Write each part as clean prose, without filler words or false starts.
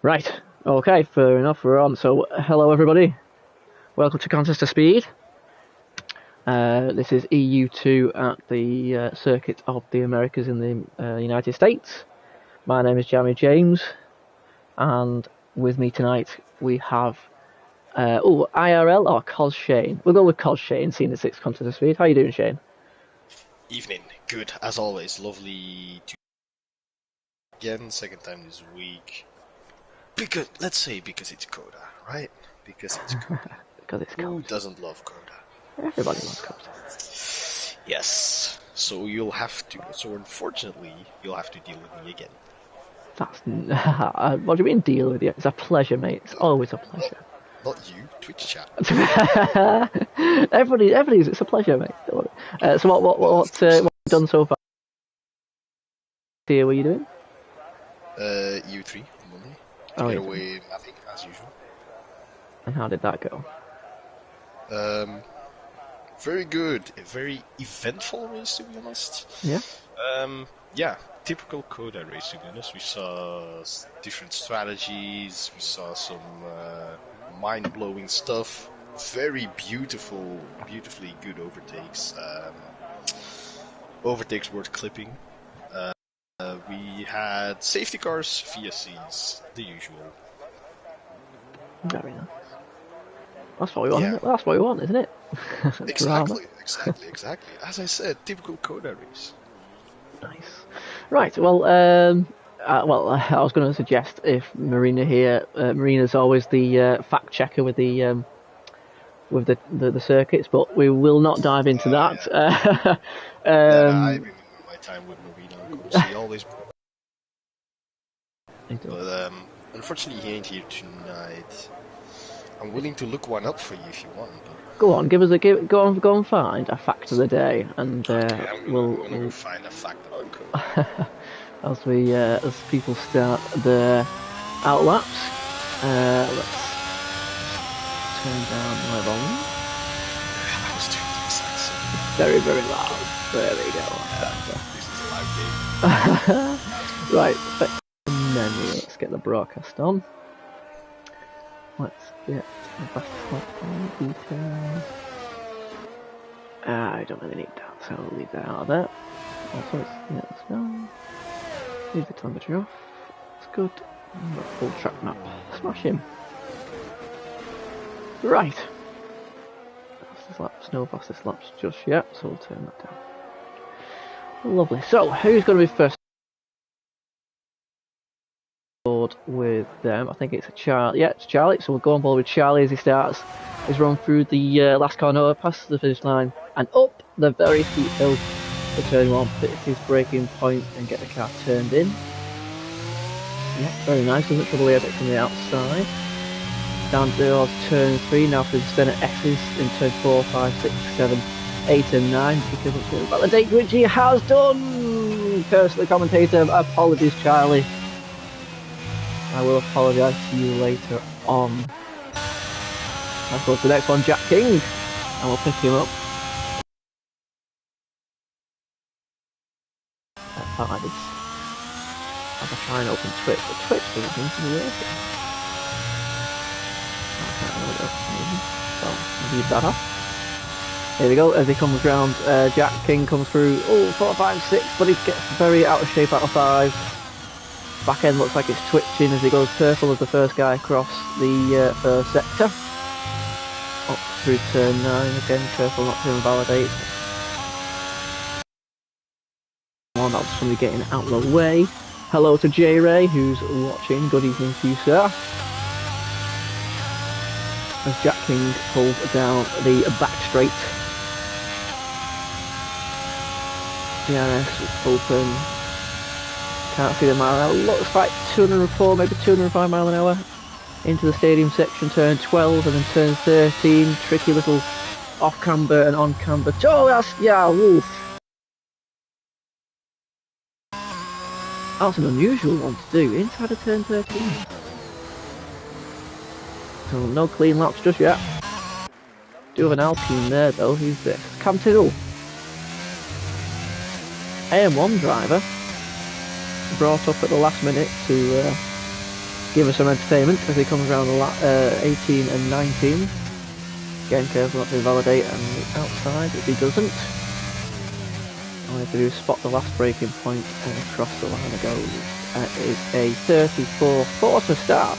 Right, okay, fair enough, we're on. So, hello everybody, welcome to Contest of Speed. This is EU2 at the Circuit of the Americas in the United States. My name is Jeremy James, and with me tonight we have, IRL or Cos Shane. We'll go with Cos Shane, seeing the 6th Contest of Speed. How you doing, Shane? Evening, good, as always, lovely to again, second time this week. Because, let's say because it's C.O.T.A, right? Because it's C.O.T.A. Because it's Who C.O.T.A. doesn't love C.O.T.A? Everybody loves C.O.T.A. Yes, so you'll have to, so unfortunately, you'll have to deal with me again. That's, what do you mean deal with you? It's a pleasure, mate. It's always a pleasure. Not you, Twitch chat. Everybody's, it's a pleasure, mate. So what have you done so far? What are you doing? EU3 on Monday. To get away mapping, as usual. And how did that go? Very good. A very eventful race, to be honest. Yeah? Yeah, typical C.O.T.A race, to be honest. We saw different strategies, we saw some mind-blowing stuff. Very beautifully good overtakes. Overtakes worth clipping. We had safety cars, VSCs, the usual. Very nice. That's what we want, isn't it? That's what we want, isn't it? Exactly. As I said, typical C.O.T.A race. Nice. Right, well, I was going to suggest if Marina here, Marina's always the fact checker with the circuits, but we will not dive into that. I remember my time with Marina, of course. He always. But unfortunately, he ain't here tonight. I'm willing to look one up for you if you want. But... Go on, go and find a fact of the day, and we'll find a fact about C.O.T.A. as people start their outlaps. Let's turn down my volume. I was doing the exact same. Very, very loud. There we go. This is a live game. Right, menu. Let's get the broadcast on. Let's get the fastest on details. I don't really need that, so I'll leave that out of there. Also, let's go. Leave the telemetry off. It's good. Full track map. Smash him. Right. Fastest laps, no fastest laps just yet, so we'll turn that down. Lovely. So, who's going to be first? With them, I think it's a Charlie. Yeah, it's Charlie. So we'll go on board with Charlie as he starts his run through the last corner, past the finish line, and up the very steep hill for turn 1. Hit his braking point and get the car turned in. Yeah, very nice. Doesn't trouble the air from the outside. Down towards turn 3 now for the center X's in turn 4, 5, 6, 7, 8, and 9. Because it's going to validate which he has done. Curse the commentator. Apologies, Charlie. I will apologise to you later on. Let's go to the next one, Jack King, and we'll pick him up. As I try and open Twitch, but Twitch doesn't seem to be working. So, leave that off. Here we go, as he comes round, Jack King comes through, 4, 5, 6, but he gets very out of shape out of 5. Back end looks like it's twitching as he goes purple as the first guy across the first sector. Up through turn 9 again, purple not to invalidate. One that's somebody getting out of the way. Hello to J Ray who's watching. Good evening to you, sir. As Jack King pulls down the back straight. DRS open. Can't see the mile an hour. Looks like 204, maybe 205 mile an hour into the stadium section. Turn 12 and then turn 13. Tricky little off camber and on camber. Oh, that's woof. That's an unusual one to do inside of turn 13. So no clean laps just yet. Do have an Alpine there though. Who's this? Cam Tindall. AM1 driver. Brought up at the last minute to give us some entertainment as he comes around the 18 and 19. Getting careful not to invalidate on the outside if he doesn't. All we have to do is spot the last braking point and across the line it goes. It is a 34.4 to start.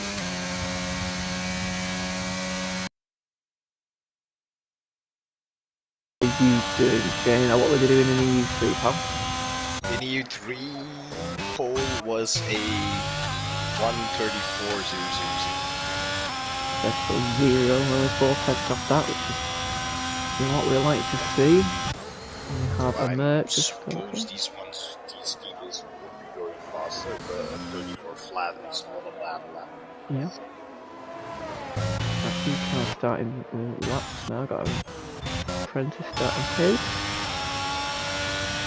EU2, Shane. Now what were they doing in the EU3, pal? In EU3, pole was a 134.000. That's for 0, only 4 tenths off that, which is what we like to see. We have a Merc. I suppose these vehicles would be going faster, but 34 flat is not a bad lap. Yeah. That's kind of starting laps now. Got an apprentice starting his.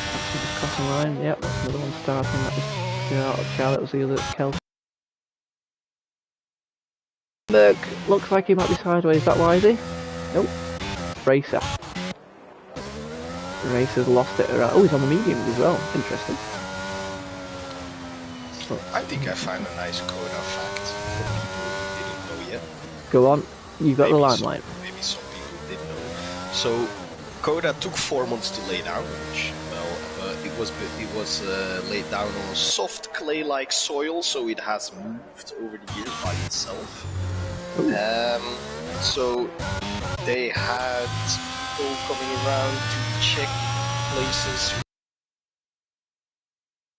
That's just crossing line. Yep, that's another one starting. That was Charlotte was the other Kel. Merc looks like he might be sideways. Is that why is he? Nope. Racer. Racer's lost it around. Oh, he's on the mediums as well. Interesting. So, I think I found a nice COTA fact for people who didn't know yet. Go on. You've got the limelight. Maybe some people didn't know. So, COTA took 4 months to lay down, which, well, it was laid down on a soft clay-like soil, so it has moved over the years by itself. So they had people coming around to check places.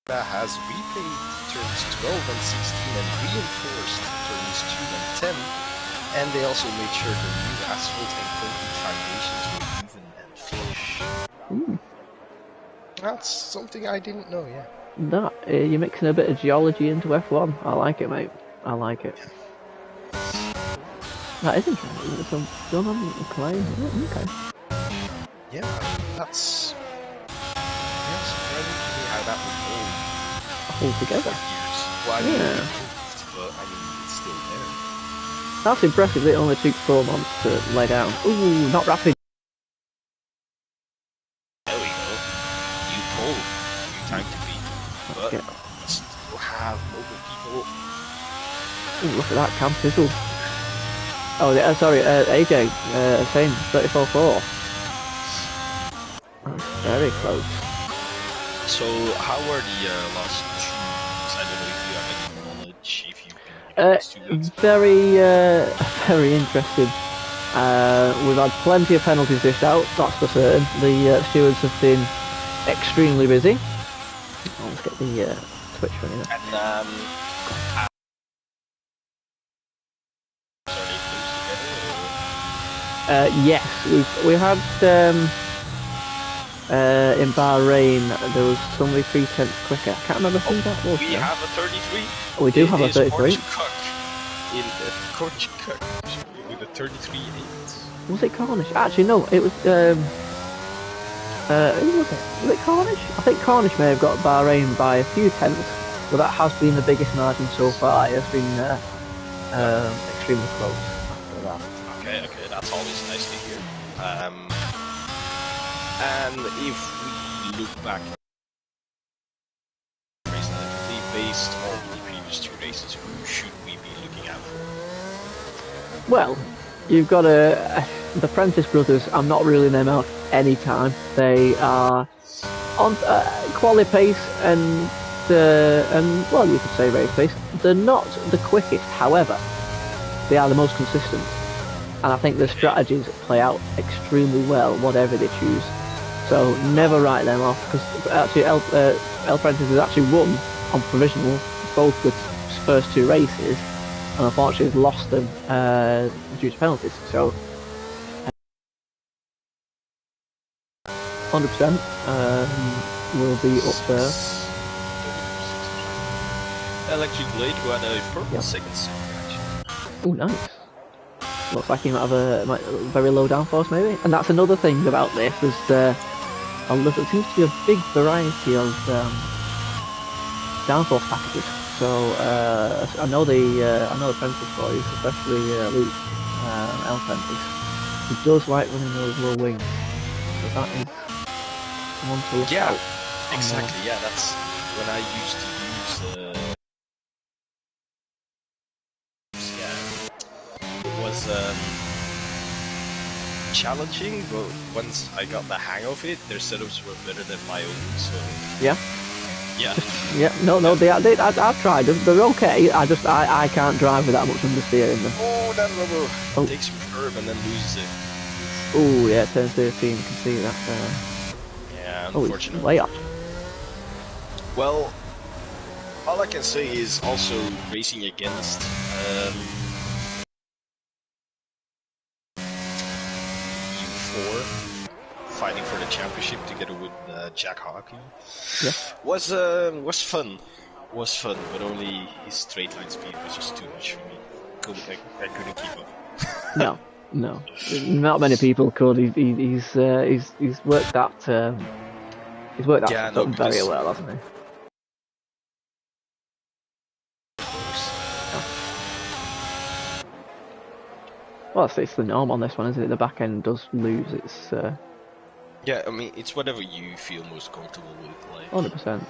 That has repaved turns 12 and 16 and reinforced turns 2 and 10, and they also made sure the new asphalt and concrete foundations were even and flush. That's something I didn't know, yeah. You're mixing a bit of geology into F1. I like it, mate. I like it. That is interesting. Some done on clay. Oh, okay. Yeah, that's surprising to me how that would hold together. Years. Well, I mean, it moved, but I mean, it's still there. That's impressive. It only took 4 months to lay down. Ooh, not rapid. There we go. New pole. New time to beat. But still have mobile people. Ooh, look at that, Cam Fizzle. Oh, yeah, sorry, AJ, saying 34.4. That's very close. So, how are the last 2 weeks? I don't know if you have any knowledge, if you've been very interesting. We've had plenty of penalties dished out, that's for certain. The stewards have been extremely busy. Oh, let's get the Twitch running up. Yes, we had in Bahrain there was somebody 3 tenths quicker. I can't remember who that was. We have a 33. We do have a 33. In the Cornish Cup with a 33.8. Was it Cornish? Actually, no. It was. Who was it? Was it Cornish? I think Cornish may have got Bahrain by a few tenths, but that has been the biggest margin so far. It has been extremely close after that. Okay, that's always nice to hear. And if we look back, based on the previous 2 races, who should we be looking out for? Well, you've got the Prentice brothers. I'm not ruling them out any time. They are on quality pace and well, you could say race pace. They're not the quickest, however, they are the most consistent. And I think the strategies play out extremely well, whatever they choose. So never write them off, because actually El Prentice has actually won on provisional both the first 2 races, and unfortunately has lost them due to penalties. So 100% will be up there. Electric Blade who had a purple second second. Oh, nice. Looks like he might have a very low downforce, maybe. And that's another thing about this. There seems to be a big variety of downforce packages. So I know the Prentice boys, especially Luke, El Prentice, he does like running those low wings. So that is one to look out. Exactly. Yeah, that's when I used to use challenging, but once I got the hang of it, their setups were better than my own. So Yeah. yeah, Yeah. No. I've tried them. They're okay. I can't drive with that much understeer in them. Oh, that rubber takes me curve and then loses it. Oh yeah, turn 13. You can see that. Yeah, Oh, unfortunately. he's way up. Well, all I can say is also racing against EU4, fighting for the championship together with Jack Harkey. Yeah. Was fun. Was fun, but only his straight line speed was just too much for me. I couldn't keep up. No. Not many people could. He's worked that. He's worked that very well, hasn't he? Well, it's the norm on this one, isn't it? The back end does lose its. Yeah, I mean, it's whatever you feel most comfortable with. Like 100%.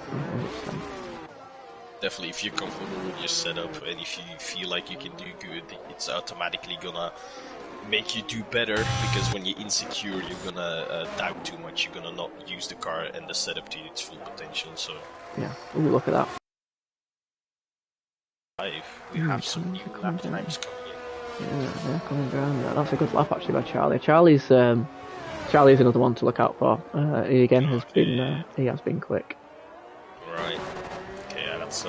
Definitely, if you're comfortable with your setup and if you feel like you can do good, it's automatically gonna make you do better, because when you're insecure, you're gonna doubt too much. You're gonna not use the car and the setup to its full potential. So yeah, look at that. We have some new lap times coming in. Yeah, they're coming down there. That's a good lap actually by Charlie. Charlie's another one to look out for. He again has been quick. Right. Okay, yeah, that's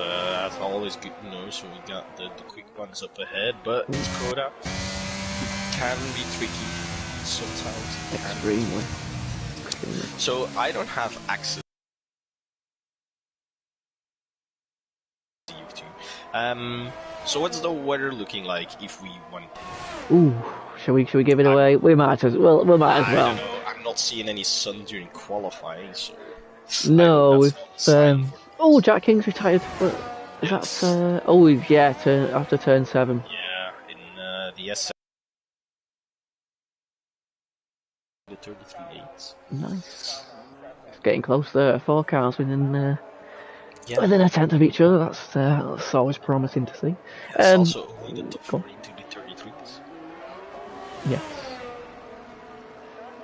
always good to know. So we got the quick ones up ahead, but S.O.T.A can be tricky sometimes. Extremely. So I don't have access to EU2. So what's the weather looking like if we want? Ooh, shall we give it away? We might as well. I don't know. I'm not seeing any sun during qualifying, so. No, oh, Jack King's retired. Is that? Oh, yeah, after turn 7. Yeah, in the S11 R3 Nice. It's getting close there. 4 cars within a tenth of each other. That's always promising to see. That's also only the top 4 into the 33s. Yes.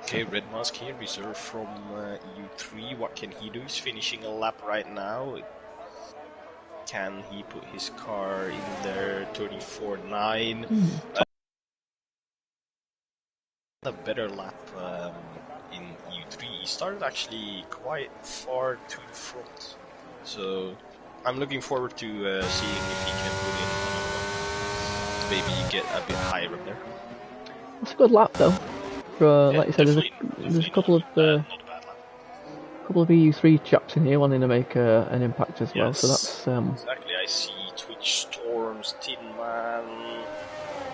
Okay, Red Mask here, reserved from EU3. What can he do? He's finishing a lap right now. Can he put his car in there? 34.9. A better lap in EU3. He started actually quite far to the front. So I'm looking forward to seeing if he can put in maybe get a bit higher up there. It's a good lap though. Like you said, there's a couple of EU3 chaps in here wanting to make an impact as well. So that's exactly. I see Twitch Storms, Tin Man,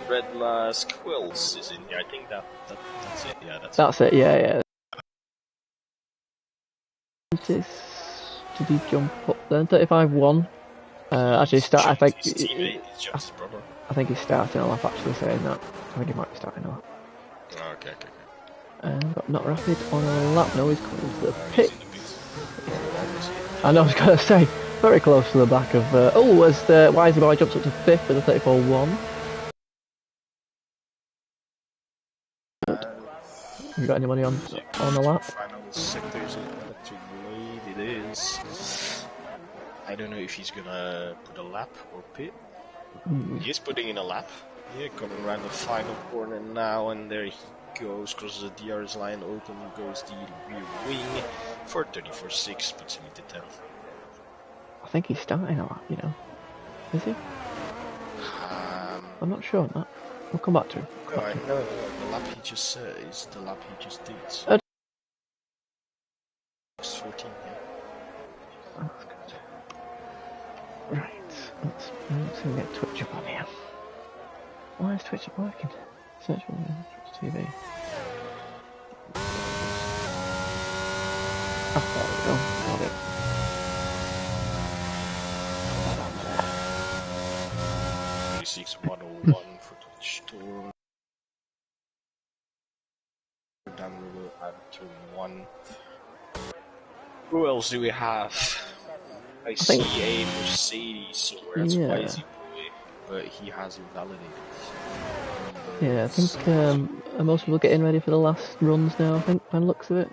Red Mask. Who else is in here? I think that's it. Yeah, that's it. Yeah. Did he jump up then? 35-1. Actually, I think he's starting a lap. Actually, saying that, I think he might be starting a lap. Okay. Got not rapid on a lap. No, he's coming to the pit. I know. I was going to say very close to the back of. As the Wisey Boy jumps up to 5th with a 34-1. Have you got any money on the lap? Final sectors in electric blade. It is. I don't know if he's gonna put a lap or pit. He is putting in a lap. Yeah, coming around the final corner now, and there he goes, crosses the DRS line, open goes the rear wing for 34.6, puts him into 10th. I think he's starting a lap, Is he? I'm not sure on that. We'll come back to him. No, the lap he just said is the lap he just did. So. 14, yeah. Oh, that's good. Right, let's get Twitch up on here. Why is Twitch not working? Search for Twitch TV. Oh, there we go. Got it. for Twitch Storm. Down the road at turn 1. Who else do we have? I see a Mercedes somewhere. That's Wisey Boy, but he hasn't validated. Number Yeah, I think most people getting ready for the last runs now, I think, by the looks of it.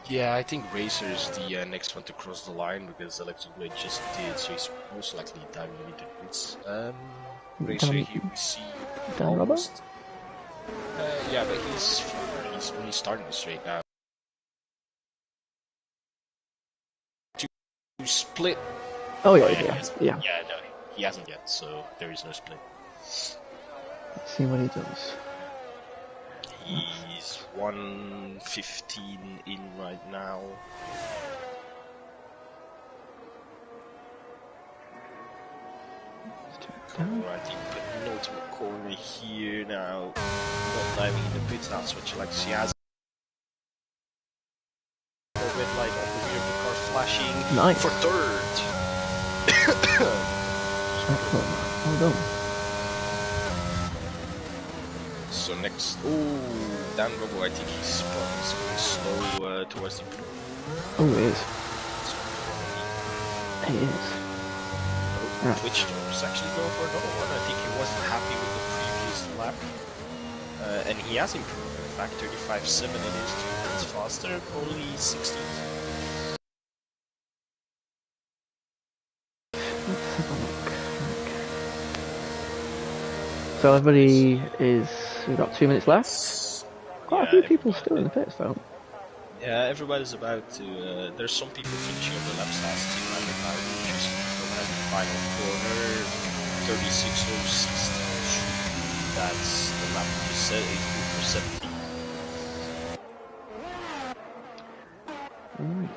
Yeah, I think Racer is the next one to cross the line because Electric Blade just did, so he's most likely diving into the pits. Racer here we see Dan almost. Yeah, but he's only starting the straight now. To split. Oh yeah, Yeah, no, he hasn't yet, so there is no split. Let's see what he does. He's 1:15 in right now. Right, but penultimate corner here now. Not diving in the pits, that's what you like to see. Has the red light on the rear of the car flashing for third. Hold on. So next, Dan Robo, I think he's going slow towards the improvement. Oh, he is. He is. Twitch was actually going for another one. I think he wasn't happy with the previous lap. And he has improved. In fact, 35.7 it is, 2 minutes faster, only 16. Let's have a look. So everybody is... We've got 2 minutes left. Quite a few people still in the pits though. Yeah, everybody's about to... there's some people finishing on the laps last 2 laps now. Just at the final corner, 36.060. That's the lap you said, 8 for 70. Right.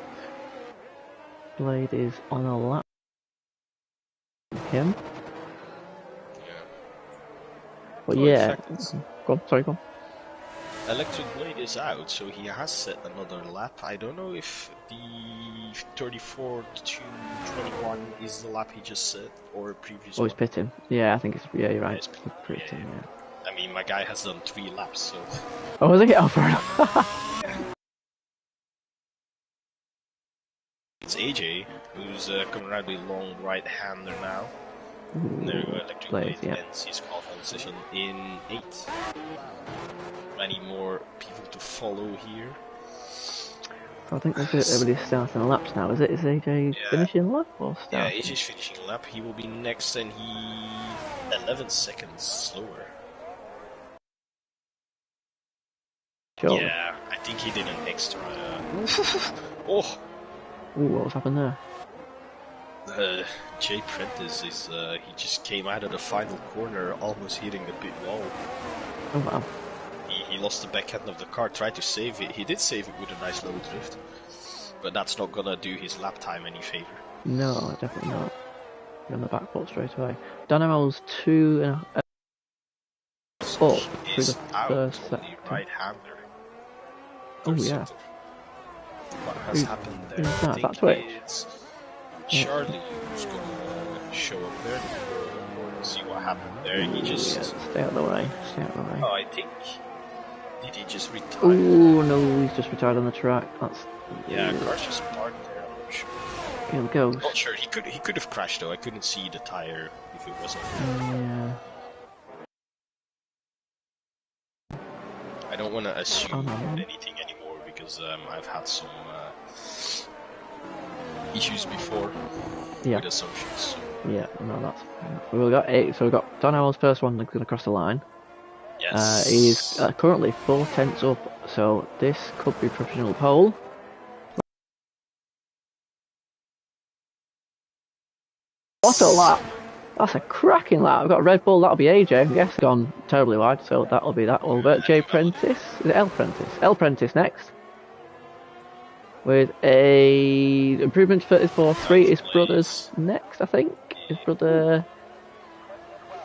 Blade is on a lap. Him. Yeah. But yeah. Go on, sorry, go on. Electric Blade is out, so he has set another lap. I don't know if the 34 to 21 is the lap he just set, or a previous one. Oh, he's pitting. Yeah, I think it's... Yeah, you're right. It's pitting, yeah. I mean, my guy has done 3 laps, so... Oh, was it? Oh, fair enough. It's AJ, who's coming around with a long right-hander now. There you go, Electric Blade ends his qualifying session in 8. Many more people to follow here. So I think everybody's starting laps now, is it? Is AJ finishing lap or starting? Yeah, AJ's finishing lap. He will be next and he 11 seconds slower. Sure. Yeah, I think he did an extra. Oh! Ooh, what's happened there? Jay Prentice is, he just came out of the final corner almost hitting the pit wall. Oh wow. He lost the backhand of the car, tried to save it. He did save it with a nice low drift. But that's not gonna do his lap time any favor. No, definitely not. You're on the back foot straight away. Dynamo's 2 up through the first sector. Right-hander. Oh yeah. What has happened there? I think it's Charlie who's gonna show up there. See what happened there. He just stay out of the way. Stay out of the way. Oh, I think. Did he just retire? Oh no, he's just retired on the track. That's yeah, car's just parked there. I'm not sure. Here it goes. Not sure. He could have crashed though. I couldn't see the tire if it wasn't. Yeah. I don't want to assume anything anymore because I've had some issues before with assumptions. So. Yeah, no, that's we've got 8. So we've got Don Howell's first one going across the line. Yes. He's currently 4 tenths up, so this could be provisional pole. What a lap! That's a cracking lap. I've got a Red Bull, that'll be AJ. Yes, gone terribly wide, so that'll be that over. Jay Prentice, is it L Prentice? L Prentice next. With a improvement for 3, his brother's next, I think. His brother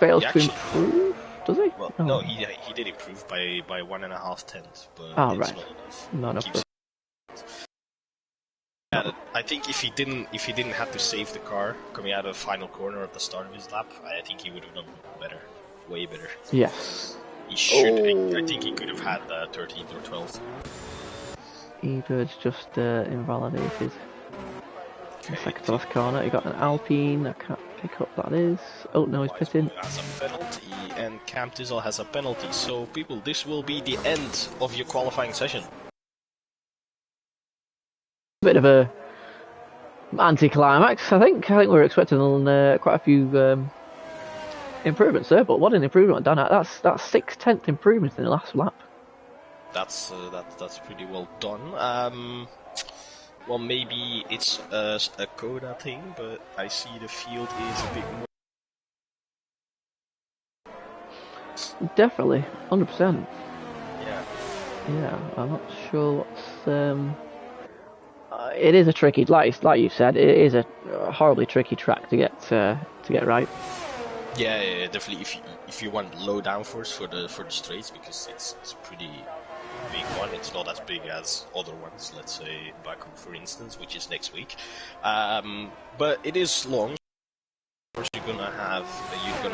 fails to improve, does he? Well, no, he did improve by 1.5 tenths, but it's right. not enough. Not enough. Yeah, I think if he didn't have to save the car coming out of the final corner at the start of his lap, I think he would have done better, way better. Yes. He should. I think he could have had 13th or 12th. Ebert's just invalidated. The second to last corner, you got an Alpine. I can't pick up that is. Oh no, he's pitting. Has a penalty, and Cam Tissel has a penalty. So, people, this will be the end of your qualifying session. Bit of a anti-climax, I think. I think we were expecting quite a few improvements there, but what an improvement done at. That's 6/10 improvement in the last lap. That's pretty well done. Well, maybe it's a COTA thing, but I see the field is a bit more. Definitely, 100%. Yeah. Yeah, I'm not sure what's. It is a tricky, like you said, it is a horribly tricky track to get right. Yeah, definitely. If you want low downforce for the straights, because it's a pretty big one. It's not as big as other ones. Let's say Baku, for instance, which is next week. But it is long. Of course, you're gonna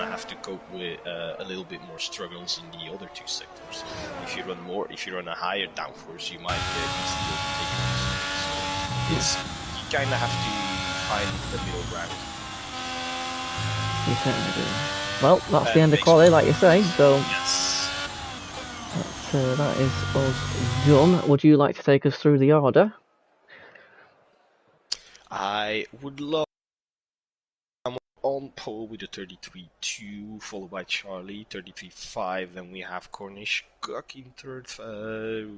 have to cope with a little bit more struggles in the other two sectors. If you run a higher downforce, you might easily overtake. So you kind of have to find the middle ground. You certainly do. Well, that's the end of quality, like you say. So yes, that is us done. Would you like to take us through the order? I would love. I'm on pole with a 33.2, followed by Charlie 33.5. Then we have Cornish Cook in third.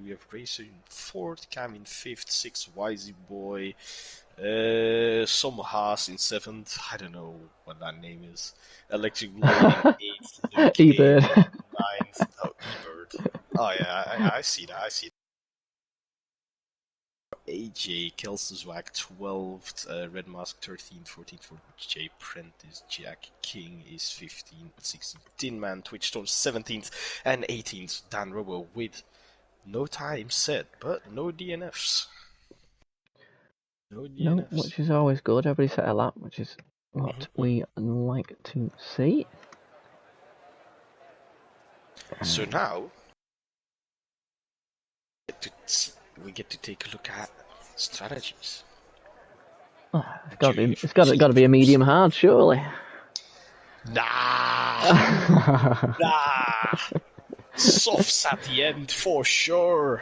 We have Racer in fourth, Cam in fifth, sixth Wisey Boy. Some Haas in seventh. I don't know what that name is. Electric Blue in eighth. E-Bird. Ninth. Oh, E-Bird. Oh yeah, I see that. AJ Kelsenzwag 12th, Red Mask 13th, 14th for J Prentice, Jack King is 15th, 16th, Tin Man, Twitch Storm 17th, and 18th, Dan Robo with no time set, but no DNFs. No, which is always good. Everybody set a lap, which is what we like to see. So now we get to take a look at strategies. It's got to be a medium hard, surely. Nah. Softs at the end for sure.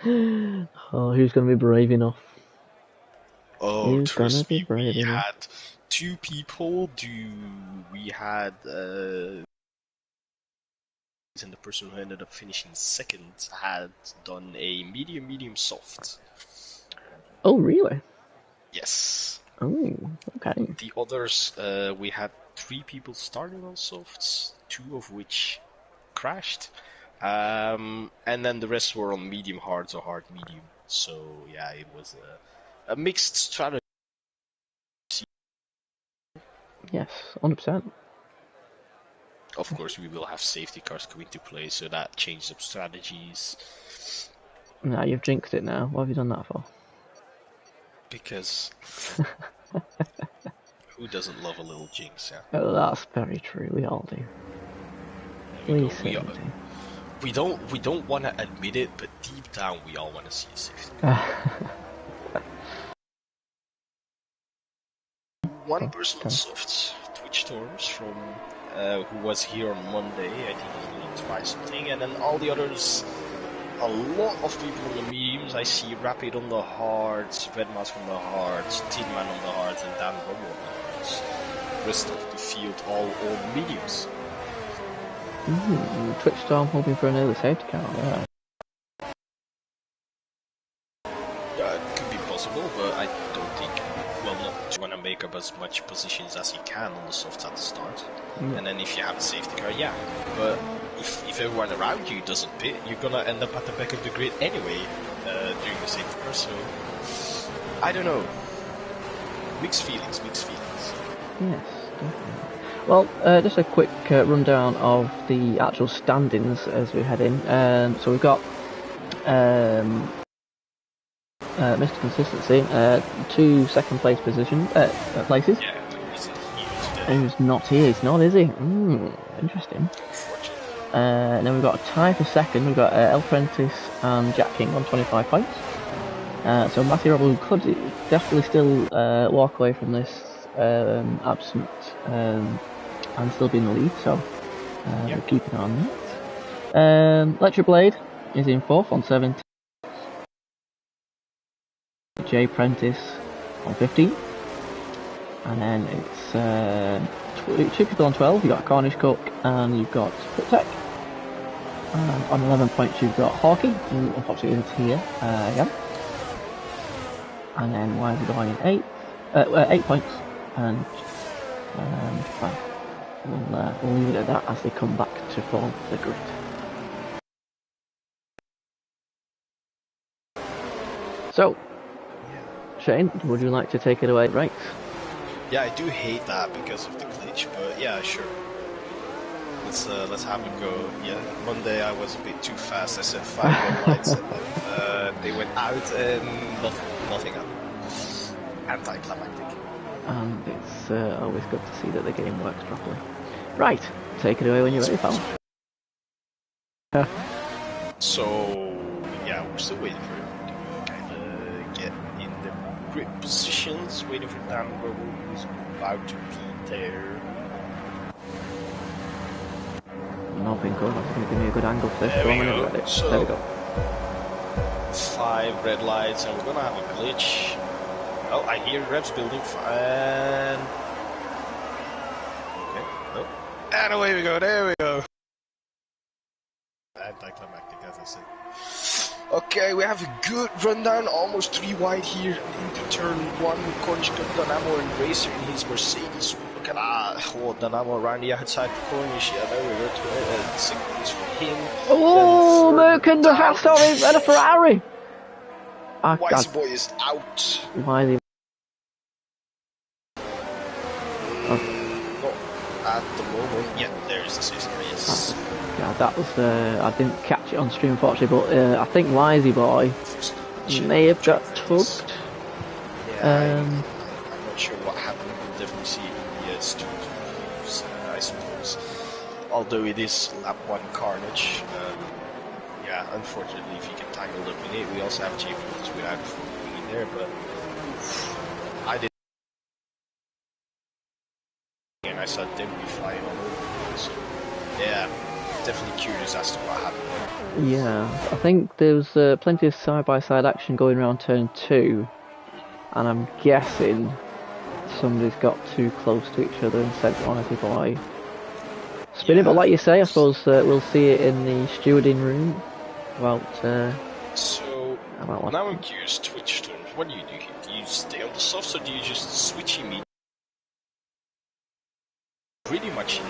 Oh, who's going to be brave enough? Oh, who's trust me, brave we enough? had two people we had and the person who ended up finishing second had done a medium soft. Oh, really? Yes. Oh, okay. The others, we had 3 people starting on softs, 2 of which crashed, and then the rest were on medium hards or hard medium. So yeah, it was a mixed strategy. Yes, 100%. Of course, we will have safety cars come into play, so that changes up strategies. Nah, you've jinxed it now. What have you done that for? Because who doesn't love a little jinx, yeah? Oh, that's very true. We all do. We don't want to admit it, but deep down we all want to see a safety car. One person on softs, Twitch Storms from who was here on Monday. I think he's going to try something, and then all the others. A lot of people on the mediums. I see Rapid on the hards, Red Mask on the hards, Tin Man on the hards, and Dan Robo on the hards. Rest of the field all on mediums. Twitch Storm hoping for an early safety car. Yeah. Yeah, it could be possible, but I don't think. Well, not want to make up as much positions as you can on the softs at the start, and then if you have a safety car, yeah. But if everyone around you doesn't pit, you're gonna end up at the back of the grid anyway during the safety car. So I don't know. Mixed feelings. Yes, definitely. Well, just a quick rundown of the actual standings as we head in. So we've got Mr. Consistency, 2 second place places. Yeah, Who's not here? He's not, is he? Interesting. And then we've got a tie for second. We've got El Prentice and Jack King on 25 points. So Matthew Robbo could definitely still walk away from this absent and still be in the lead, so we'll keep an eye on that. Electric Blade is in 4th on 17. Jay Prentice on 15. And then it's two people on 12. You've got Cornish Cook and you've got Tech. And on 11 points you've got Hawkey, who unfortunately isn't here again. And then Wisey Boy in 8 points. And we'll leave it at that as they come back to form the grid. So, Shane, would you like to take it away, right? Yeah, I do hate that because of the glitch, but yeah, sure. Let's have it go. Yeah, Monday I was a bit too fast. I said 5 red lights, and then they went out, and nothing happened. Anticlimactic. And it's always good to see that the game works properly. Right, take it away when you're ready, pal. So yeah, we're still waiting for him to kind of get in the grip positions. Waiting for Dan Robo, who's about to be there. Not been good. That's going to give me a good angle for this. There we go. So, there we go. 5 red lights, and we're gonna have a glitch. Oh, I hear Revs building. And okay, nope. And away we go. There we go. Anticlimactic, as I said. Okay, we have a good rundown. Almost 3 wide here into turn 1. Cornish Cup, Dynamo and Racer in his Mercedes. Look at that. Oh, Dynamo around the outside for Cornish. Yeah, there we go. 2 place for him. Oh, Merck and the Hastori and a Ferrari. Wisey Boy is out. Wisey. Not at the moment. Yeah, there's the system. Yes. Yeah, that was I didn't catch it on stream unfortunately, but I think Wisey Boy may have got tugged. Yeah, I'm not sure what happened. We'll definitely see the student, I suppose. Although it is lap 1 carnage. Yeah, unfortunately, if you get tangled up in it, we also have J-Fields without being in there, but I didn't. And I saw debris flying all over. So, yeah, definitely curious as to what happened. Yeah, I think there was plenty of side-by-side action going around turn 2, and I'm guessing somebody's got too close to each other and sent Wisey Boy spinning. But like you say, I suppose we'll see it in the stewarding room. So now I'm curious, Twitch Storms, what do you do here? Do you stay on the softs or do you just switch immediately? Pretty much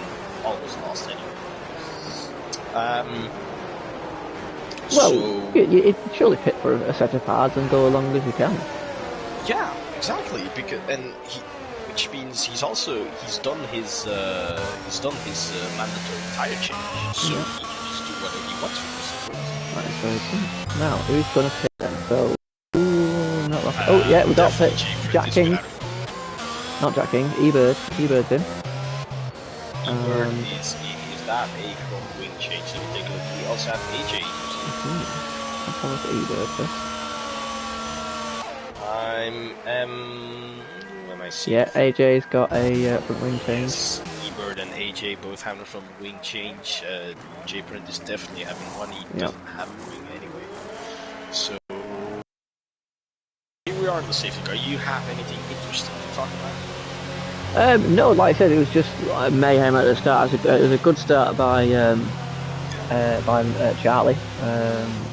almost lost anyway. You surely pick for a set of cards and go as long as you can. Yeah, exactly. Which means he's done his mandatory tire change, so he can just do whatever he wants with this. That is very cool. Now, who's going to pick then? So, not last. Oh yeah, we got pick Jack King. Not Jack King. E-Bird. E-Bird's in. E-Bird is that A from Wing Change. So we take a look. We also have AJ. Let's have a look at E-Bird first. Yeah, AJ's got a front wing change. Yes, E-Bird and AJ both have a front wing change. J-Print is definitely having one. He doesn't have a wing anyway. So here we are in the safety car. You have anything interesting to talk about? No, like I said, it was just mayhem at the start. It was a good start by Charlie.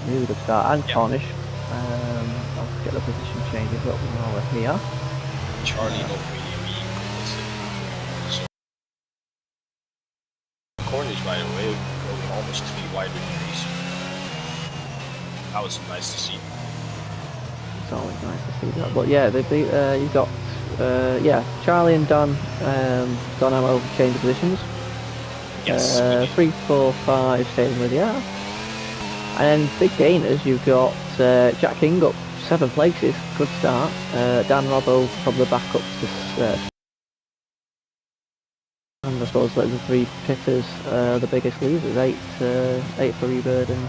Really good start, and Cornish. I'll get the position changes up while we're here. Charlie not really a vehicle, so Cornish, by the way, going almost 3 wide with the race. That was nice to see. It's always nice to see that. But yeah, you've got Charlie and Don Ammo change the positions. Yes. 3, 4, 5 staying with you. And then big gainers, you've got Jack King up 7 places, good start. Dan Robbo probably back up to and I suppose like the 3 pickers, the biggest losers, 8 for E-Bird and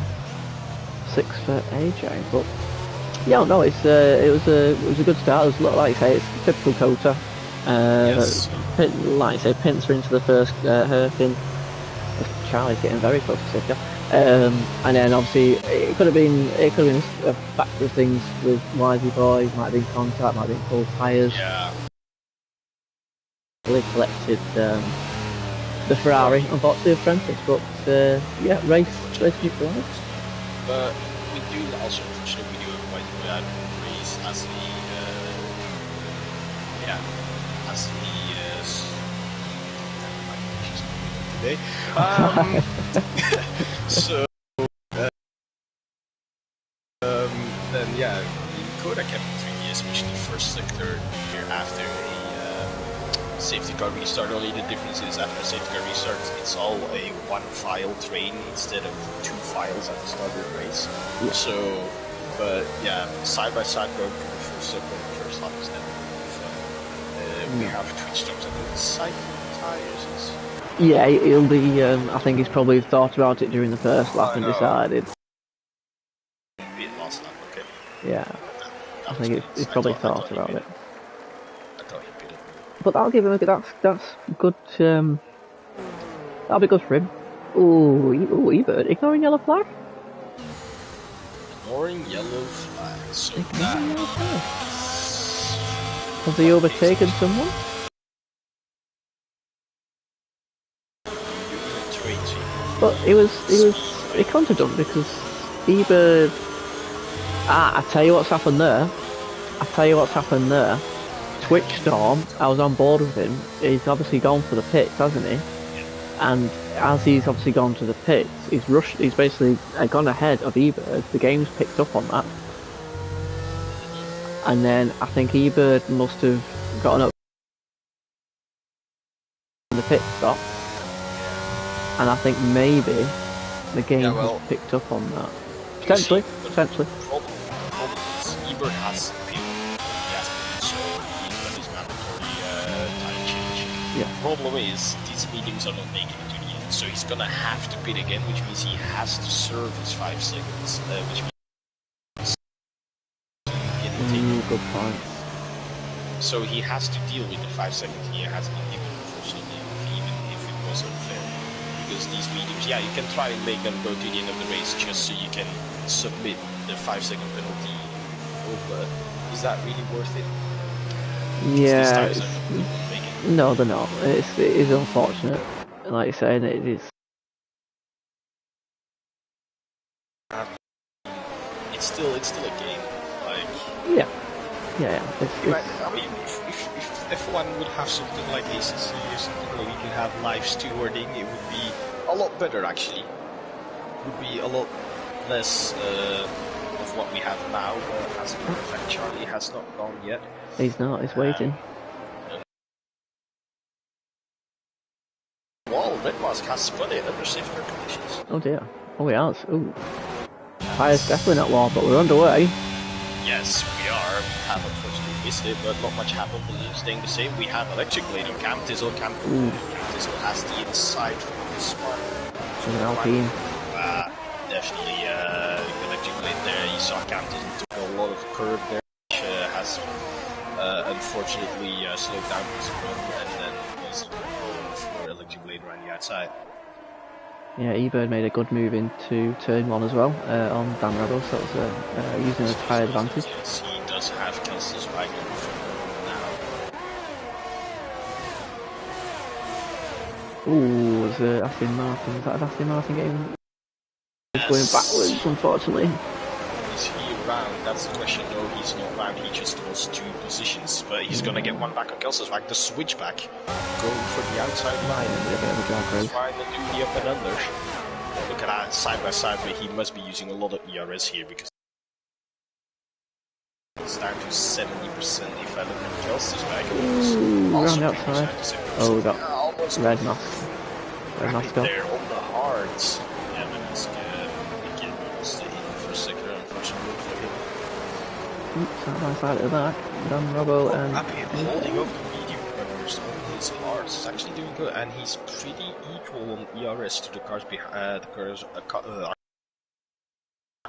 6 for AJ. But Yeah, no, it was a good start. It was, like I say, it's typical Kota. Yes. Like I say, pincer into the first hairpin. Charlie's getting very close to safety car. And then obviously it could have been a factor of things with Wisey Boy. Might have been contact, might have been cold tires. Yeah. Really collected the Ferrari, unfortunately, apprentice. But yeah, race neutralised. But we do also, unfortunately, we do have quite a bad race as the today. So then yeah, the Coda kept 3D, especially first sector here after a safety car restart. Only the difference is after a safety car restart, it's all a one file train instead of two files at the start of the race. Yeah. So, but yeah, side by side going through the full circle in the first lap is never fun. We have twitch stops. I think cycle tires. Yeah, he'll be. I think he's probably thought about it during the first lap and decided. Pit last lap, okay. Yeah, I think he's probably thought about it. I thought he pitted. But that'll give him a good. That's good. That'll be good for him. Ooh, E-Bird ignoring yellow flag. Ignoring yellow flag. So Has he overtaken someone? But he couldn't have done because E-Bird. I tell you what's happened there. Twitch Storm, I was on board with him. He's obviously gone for the pits, hasn't he? And as he's obviously gone to the pits, he's basically gone ahead of E-Bird. The game's picked up on that. And then I think E-Bird must have gotten up in the pit stop. And I think maybe the game has picked up on that. Potentially. Problem is E-Bird has pit. He has pit, so he's done his mandatory time change. Yeah. The problem is these mediums are not making it to the end, so he's gonna have to pit again, which means he has to serve his 5 seconds, which means good point. So he has to deal with the 5 seconds he has been given, unfortunately, even if it was unfair. Because these mediums, yeah, you can try and make them go to the end of the race just so you can submit the 5-second penalty. Oh, but is that really worth it? Yeah. No, they're not. It is unfortunate. Like you're saying, it is. It's still a game. Like. Yeah. I mean, if F1 would have something like ACC or something where we could have live stewarding, it would be a lot better actually. It would be a lot less of what we have now. As a matter of fact, Charlie has not gone yet. He's not. He's waiting. Well, Red Mask has spun it under safety conditions. Oh dear. Oh, he has. Ooh. Tyre's definitely not low, but we're underway. Yes, we are. We have unfortunately missed it, but not much happened. We're staying the same. We have electric blade on Cam Tizzle. Cam Tizzle has the inside from this one. She's an Alpine. Definitely electric blade there. You saw Cam Tizzle took a lot of curb there, which has unfortunately slowed down his run, and then easy for electric blade around the outside. Yeah, E-Bird made a good move into turn 1 as well on Dan Rebel, so it was using a tyre advantage. Yes, he does have Kelsey's wagon now. Ooh, was Aston Martin? Is that an Aston Martin game? It's going backwards, unfortunately. Is he around? That's the question. No, he's not around. He just lost 2 positions, but he's gonna get one back on Kelsey's wagon. The switchback going for the outside line. Trying to do the up and under. Look at that side by side, but he must be using a lot of ERS here because it's down to 70% if I look at Kelsey's wagon. Around the outside. Oh, we got red mask. Red mask up. There on the hards. Yeah, red mask again lost it in the first sector, unfortunately for him. Side by side of that. Dan Robbo and. Holding up the medium runners on his hards. He's actually doing good, and he's pretty equal on ERS to the cars behind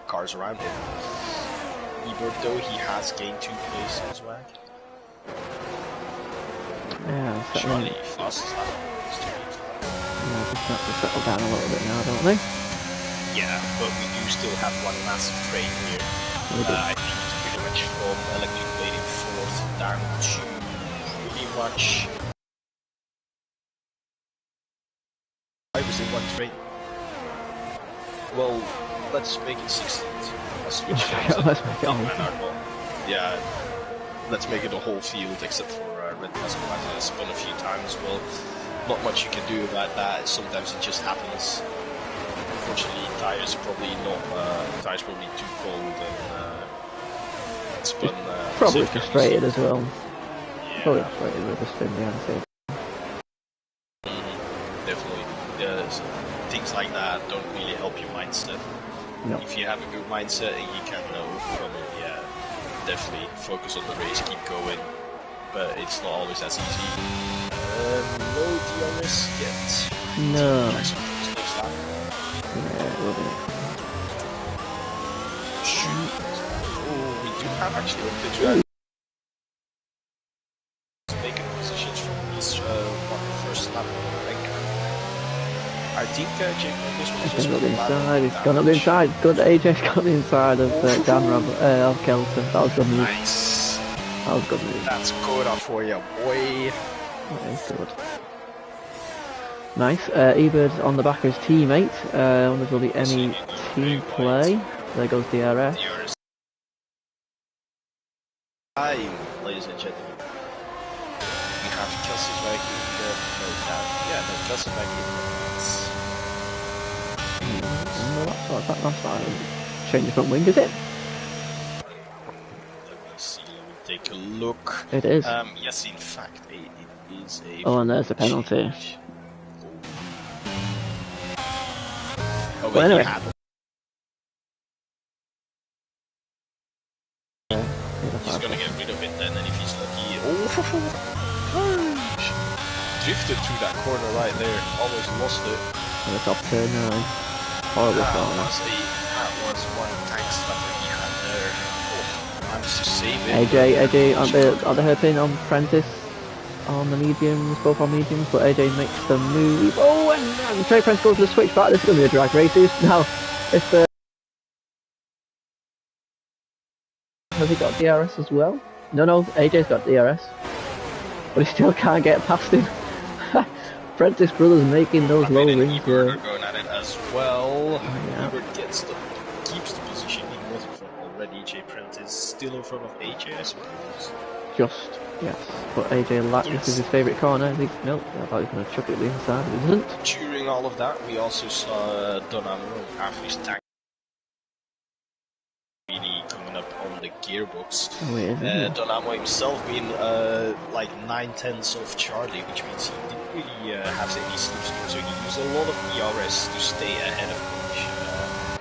cars around him. Ebert though, he has gained 2 places, right? Yeah, Charlie, settling. fastest lap. Yeah, just have to settle down a little bit now, don't they? Yeah, but we do still have one massive train here. We do. I think it's pretty much from Electric Blade in 4th down to pretty much... I was in one train. Well, let's make it 16th. Let's switch Let's make it all. Yeah, let's make it a whole field except for Red Customizer. I spun a few times. Well, not much you can do about that. Sometimes it just happens. Unfortunately, tires probably too cold and spun. Probably frustrated as well. Yeah. Probably frustrated with the spin behind the safety. Definitely. Yeah, so things like that don't really help your mindset. No. If you have a good mindset, you can overcome it. Yeah, definitely focus on the race, keep going. But it's not always as easy. No DRS yet. No. Next lap. Yeah, it will be. Shoot. Oh, we do have actually a good driver. Making positions from this first lap, I think. I think Jake this was just He's got the inside, he's gone up the inside. Good, AJ's got the inside of Dan of Kelter. That was good news. Nice. That was good news. That's Coda for you, boy. That is good. Nice. Ebert's on the back of his teammate. I wonder if there'll be any team play. There goes the DRS. Time, ladies and gentlemen. We have Kelsey's back in Kelsey's back in. That's not change the front wing, is it? Let me see, let me take a look. It is. Yes, in fact, it is a... Oh, and there's a penalty. Oh, well, anyway. He's gonna get rid of it then, and if he's lucky... Drifted through that corner right there, almost lost it. On the top turn 9. Horrible corner. That was one tank slapper he had there. Oh, managed to save it. AJ on the hairpin on Prentice on the mediums, both on mediums, but AJ makes the move. Oh, and Trey Prentice goes to the switch back. This is going to be a drag race. Now, if has he got DRS as well? No, AJ's got DRS, but he still can't get past him. Prentice brothers making those low rings. Going at it as well. Yeah. Ebert keeps the position he was in front already. Jay Prentice still in front of AJ, I suppose. Just, yes. But AJ lacked this is his favourite corner. No, I thought he was going to chuck it to the inside, but he doesn't. During all of that, we also saw Donamo after his tank really coming up on the gearbox. Oh, it is, isn't it? Donamo himself being like 9/10 of Charlie, which means he didn't really have any slipstream, so he used a lot of ERS to stay ahead of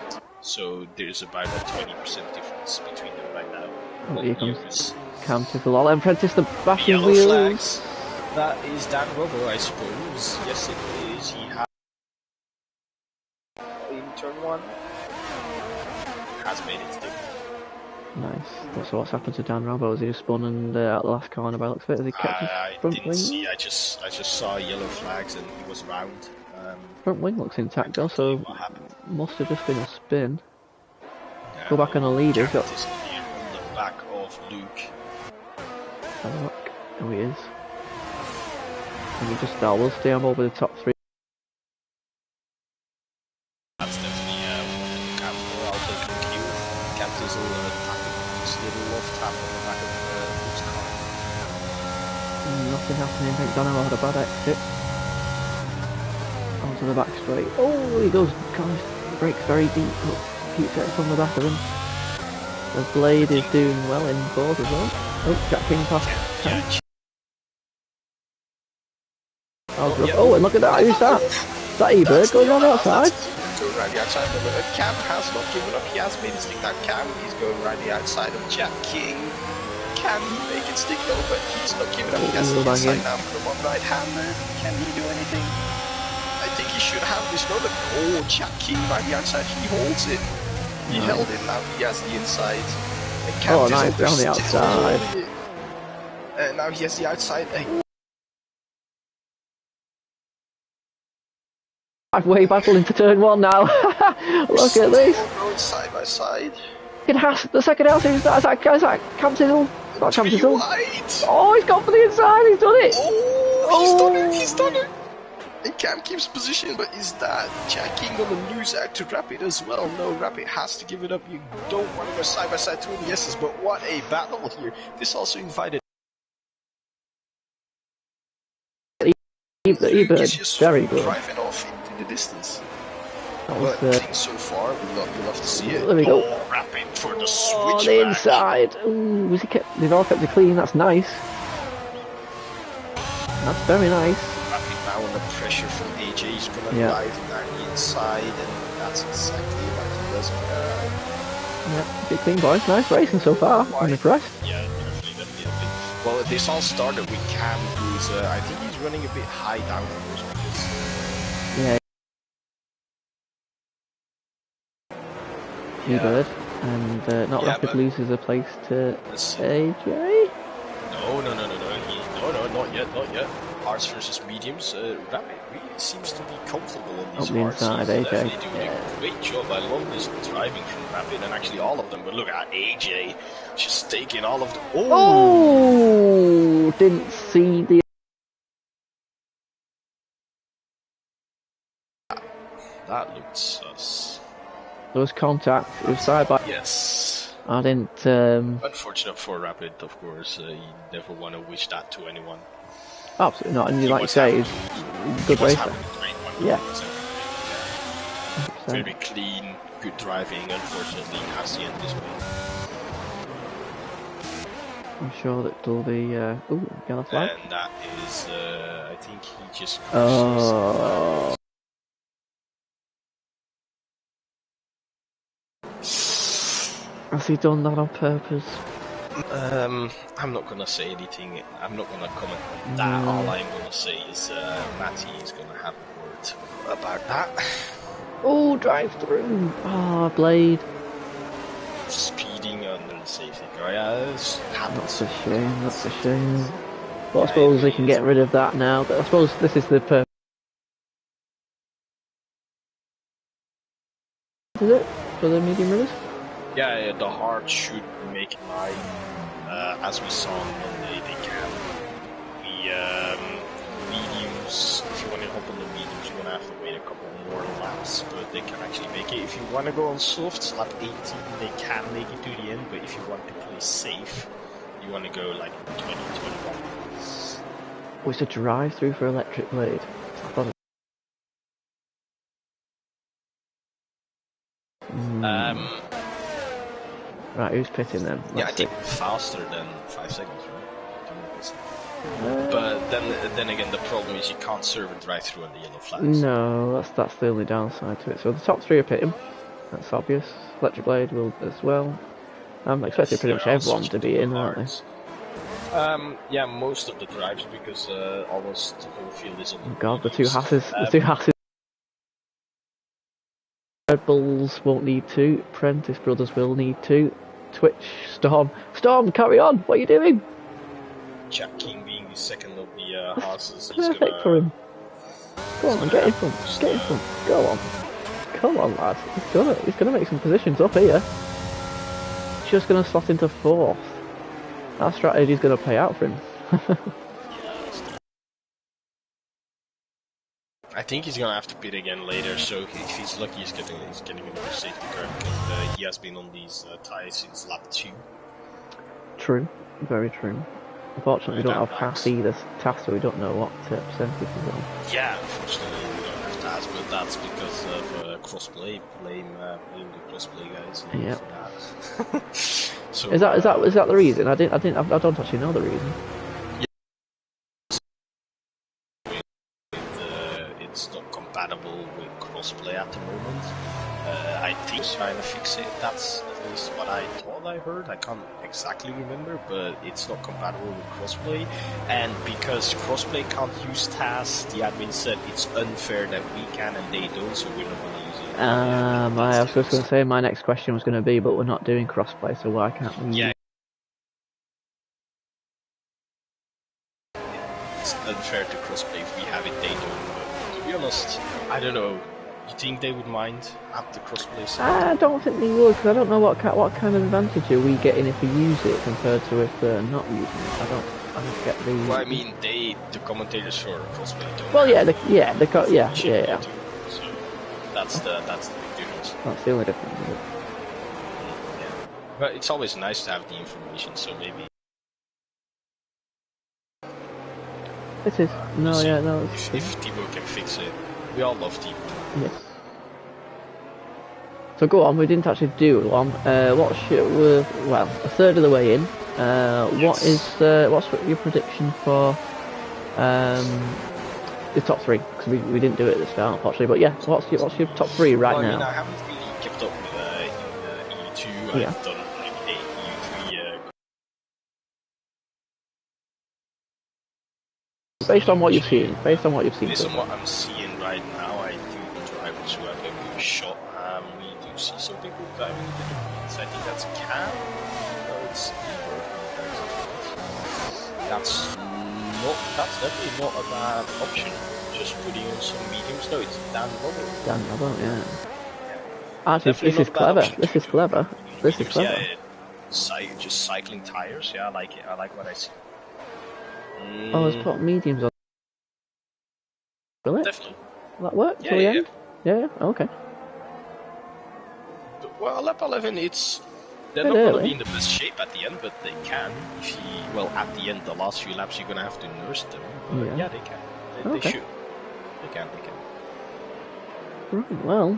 Coach. So there's about a 20% difference between them right now. Oh, here comes Counter for Lola and Prentice the bashing Yellow wheels. flags. That is Dan Robo, I suppose. Yes, it is. He has in turn 1. Has made it still. Nice. So what's happened to Dan Robbo? Has he just spun and out the last corner by the looks of it? Has he kept his front didn't wing? see. I just saw yellow flags and he was round. Front wing looks intact though, so must have just been a spin. Yeah, Go back on the lead. He's got. This here on the back of Luke. Have a look. Oh, he is. And he just will stay on over the top 3. That's definitely one to look out for. I'll take a cue. Captain's all tapping this little love tap on the back of Luke's car. Nothing happening. McDonald had a bad exit. Onto the back straight. Oh, he goes. Gosh, brakes very deep. But keeps it from the back of him. The Blade is doing well in 4th as well. Oh, Jack King past. Oh, and look at that. Who's that? Is that Ebert going on the outside? Going around the outside of it. Cam has not given up. He has made it stick. That Cam, he's going around the outside of Jack King. Can he make it stick though? But he's not giving up. He has the inside now for the one right hander. Can he do anything? I think he should have this roller. Oh, Jack King by the outside. He holds it. He held it now. He has the inside. Oh, nice, down the outside. And now he has the outside. Halfway battle into turn 1 now. Look at this. Going side by side. The second house is that Camsizzle. Not Camsizzle. Right. Oh, he's gone for the inside. He's done it. Oh, he's done it. And Cam keeps position, but is that Jackie gonna lose out to Rapid as well? No, Rapid has to give it up. You don't want to go side by side to the yeses, but what a battle here. This also invited. Very good. Driving off into the distance. That was so far, we'll love to see it. There we go. Oh, Rapid for the switch. Oh, the inside. Ooh, they've all kept it clean. That's nice. That's very nice. Rapid now under pressure from AJ. He's gonna dive down the inside, and that's exactly what he does. Yeah, good clean, boys. Nice racing so far. I'm impressed. Yeah, definitely. Well, this all started with Cam, who's I think he's running a bit high downforce. Yeah. Bird, and not Rapid loses a place to AJ. No, not yet. Hards versus mediums. Rapid really seems to be comfortable on these hards. Inside, He's AJ. definitely doing a great job. I love this driving from Rapid, and actually all of them. But look at AJ, just taking all of them. Oh, didn't see the. That looked sus. There was contact. It was side by. Yes. I didn't. Unfortunate for Rapid, of course. You never want to wish that to anyone. Absolutely not. And like you say, he's good racer. Yeah. Very clean, good driving. Unfortunately, it has to end this way. I'm sure that there'll be. Yellow flag. And that is. I think he just. Oh. Has he done that on purpose? I'm not gonna say anything. I'm not gonna comment on that. All I'm gonna say is Matty is gonna have a word about that. Oh, drive through! Ah, Blade. Speeding under the safety car. Yeah, that's a shame. That's a shame. But I suppose they can get rid of that now. But I suppose this is the perfect. Is it for the medium rivers? Yeah, the hard should make it live. As we saw on Monday, they can. The mediums, if you want to hop on the mediums, you're going to have to wait a couple more laps, but they can actually make it. If you want to go on softs, lap 18, they can make it to the end, but if you want to play safe, you want to go like 20, 21. Oh, it's a drive-through for Electric Blade. I thought it... Right, who's pitting then? Yeah, I think faster than 5 seconds, right? But then again, the problem is you can't serve a drive-through on the yellow flags. No, that's the only downside to it. So the top three are pitting. That's obvious. Electric Blade will as well. I'm expecting pretty much everyone to be in, aren't they? Yeah, most of the drives, because almost the whole field is on the God, the two Hasses. Red Bulls won't need to. Prentice Brothers will need to. Twitch, Storm, carry on! What are you doing? Jack King being the second of the Hasses. Perfect for him. Go on, get in front. Get in front. Go on. Come on, lad. He's gonna make some positions up here. Just gonna slot into fourth. That strategy's gonna pay out for him. I think he's gonna have to pit again later, so if he's lucky, he's getting another safety car, because he has been on these tires since lap 2. True, very true. Unfortunately, we don't have pass either, so we don't know what percentage is on. Yeah, unfortunately, we don't have TAS, but that's because of crossplay. Blame the crossplay guys. Yeah. So, is that the reason? I don't actually know the reason. It's not compatible with crossplay at the moment. I think he's trying to fix it. That's at least what I thought I heard. I can't exactly remember, but it's not compatible with crossplay. And because crossplay can't use TAS, the admin said it's unfair that we can and they don't, so we're not going to use it I was just going to say my next question was going to be, but we're not doing crossplay, so why can't we? Yeah. It's unfair to crossplay if we have it, they don't. But to be honest, I don't know. You think they would mind at the crossplay side? I don't think they would, because I don't know what kind of advantage are we getting if we use it compared to if they're not using it. I don't get the. Well, I mean, the commentators for crossplay don't. Well, yeah, yeah. So that's the big difference. That's the only difference. Isn't it? Yeah. But it's always nice to have the information, so maybe. It is. No, yeah, no. If Thibaut can fix it, we all love Thibaut. Yes. So go on. We didn't actually do one. Well, a third of the way in. What's your prediction for the top three? Because we didn't do it at the start, unfortunately. But yeah, what's your top three right now? I mean, I haven't really kept up with in EU2. Yeah. I've done like a EU3. Based on what you've seen. Based on what I'm seeing right now, I think the drivers who have a good shot. We do see some people driving a bit of points. I think that's Cam. It's that's definitely not a bad option. Just putting on some mediums. No, it's Dan Robert. Dan Robert, yeah. Actually, this is clever. This is clever. Yeah, just cycling tires. Yeah, I like it. I like what I see. Oh, let's put mediums on. Will it? Definitely. Will that work till the end? Yeah. Okay. Well, lap 11, they're not going to be in the best shape at the end, but they can. At the end, the last few laps, you're going to have to nurse them. But yeah, they can. They should. They can. Right, well,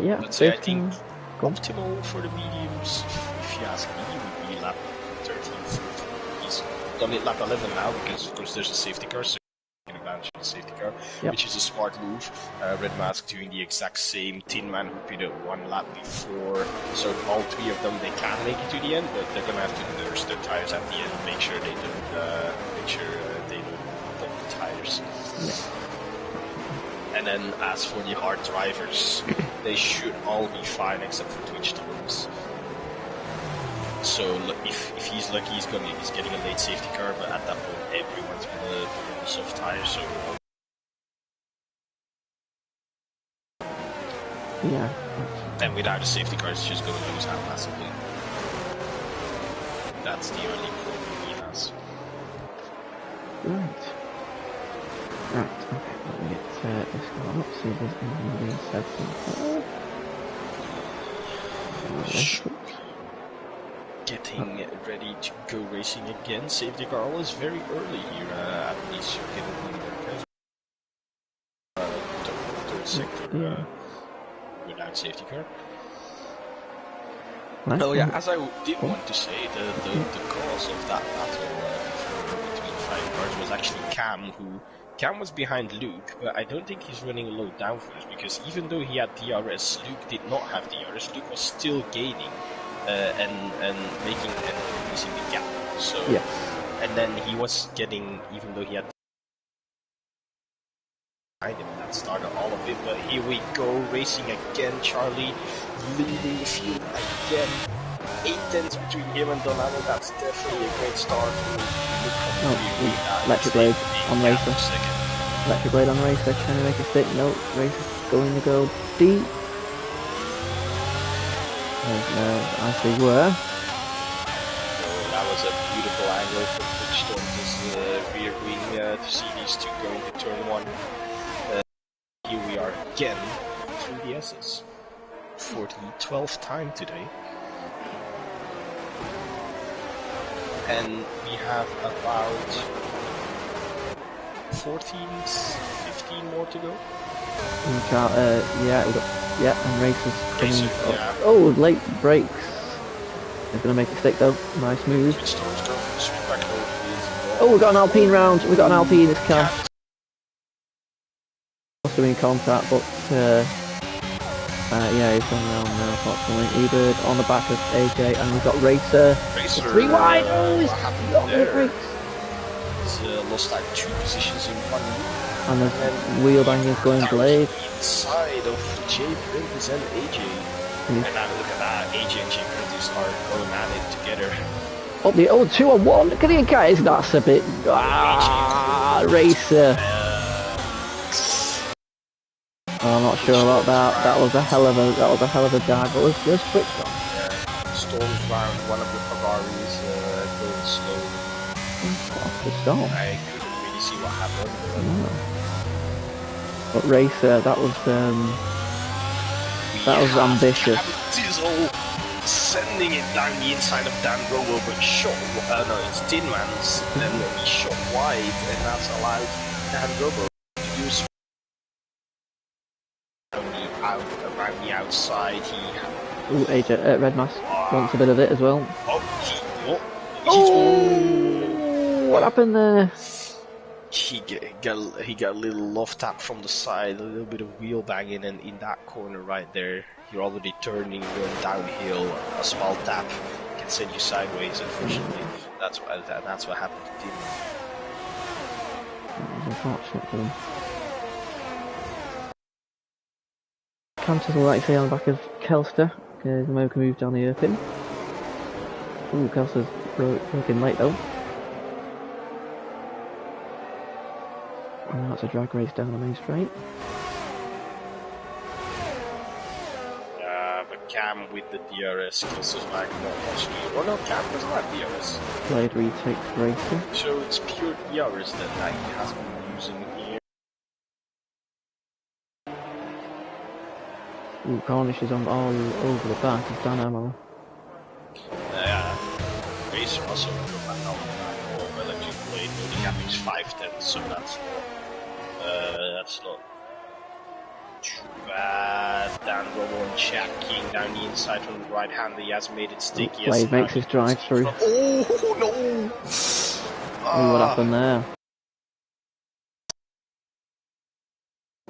yeah. But I think optimal for the mediums, if you ask me, would be lap 13, 14. He's done it lap 11 now, because of course there's a safety car, so you can advantage of the safety car, which is a smart move. Red Mask doing the exact same. Tin Man repeated one lap before, so all three of them, they can make it to the end, but they're gonna have to nurse their tires at the end, make sure they don't pump the tires. And then as for the hard drivers, they should all be fine except for Twitch Storms. So if he's lucky, he's getting a late safety car, but at that point everyone's gonna put on soft tires. So yeah. And without a safety car, it's just gonna lose out massively. That's the only problem he has. Right. Okay. Let me get this one up. See if there's anything being said so far. Getting ready to go racing again. Safety car is very early here at the circuit of third sector without safety car. Nice. Oh yeah, as I did want to say, the cause of that battle between 5 cars was actually Cam was behind Luke, but I don't think he's running a low downforce, because even though he had DRS, Luke did not have DRS. Luke was still gaining and increasing the gap. So and then he was getting, even though he had behind him, that started all of it. But here we go, racing again. Charlie leading the field again. 8 tenths between him and Donado. That's definitely a great start. Electric Blade on Racer. Electric Blade on Racer, trying to make a stick. No, Racer's going to go deep. As they were. That was a beautiful angle from Bridgestone, rear wing, to see these two going to turn 1. Here we are again through the S's for the 12th time today. And we have about 14, 15 more to go. And Racer's coming up. Oh, late brakes. They're going to make a stick though. Nice move. Oh, we got an Alpine round. We got an Alpine in this car. Also in contact, but yeah, he's gone round now, unfortunately. Ebert on the back of AJ, and we've got Racer. 3 wide. Oh, he's got late brakes. He's lost like 2 positions in 1 move. And the wheel bangers going Blade. Inside of J Prentice and AJ. And now look at that, AJ and J Prentice are going at it together. Oh, the 2-on-1. Look at the guys. That's a bit. Racer. Oh, I'm not sure about that. That was a hell of a dive. But let's switch on. Yeah, storms round one of the Ferraris going slow. Off the stall. I couldn't really see what happened. But Racer, that was ambitious. Diesel sending it down the inside of Dan Robo, but shot. No, it's Tin Man's. Then he shot wide, and that's allowed Dan Robo to use around the outside. Ooh, AJ, Red Mask wants a bit of it as well. What happened there? He got a little love tap from the side, a little bit of wheel banging, and in that corner right there, you're already turning, going downhill. A small tap can send you sideways. Unfortunately, that's what happened to Tim. It was unfortunate for them. Cantus will like to say on the back of Kelster. The moment can move down the hairpin. Ooh, Kelster's broken late though. And that's a drag race down the main straight. But Cam with the DRS kills us back not much. Oh no, Cam doesn't have DRS. Blade retakes Racer. So it's pure DRS that he has been using here. Ooh, Cornish is on all over the back of Dan Ammo. Racer also got back on the electric blade, only having 5/10, so that's not too bad. Dan Robo and Jack King down the inside from the right hand, he has made it sticky. Blade makes his drive through. Oh no! Ooh, what happened there?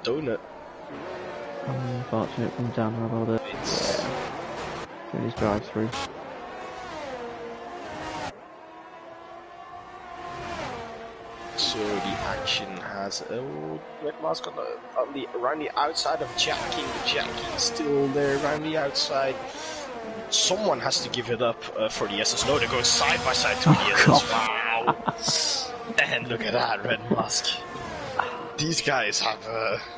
Donut. Unfortunate from Dan Robo there. Doing his drive through. So the action has Red Mask around the outside of Jack King. Jack King still there around the outside. Someone has to give it up for the SS. No, they're going side by side to the SS. Wow! And look at that, Red Mask. These guys have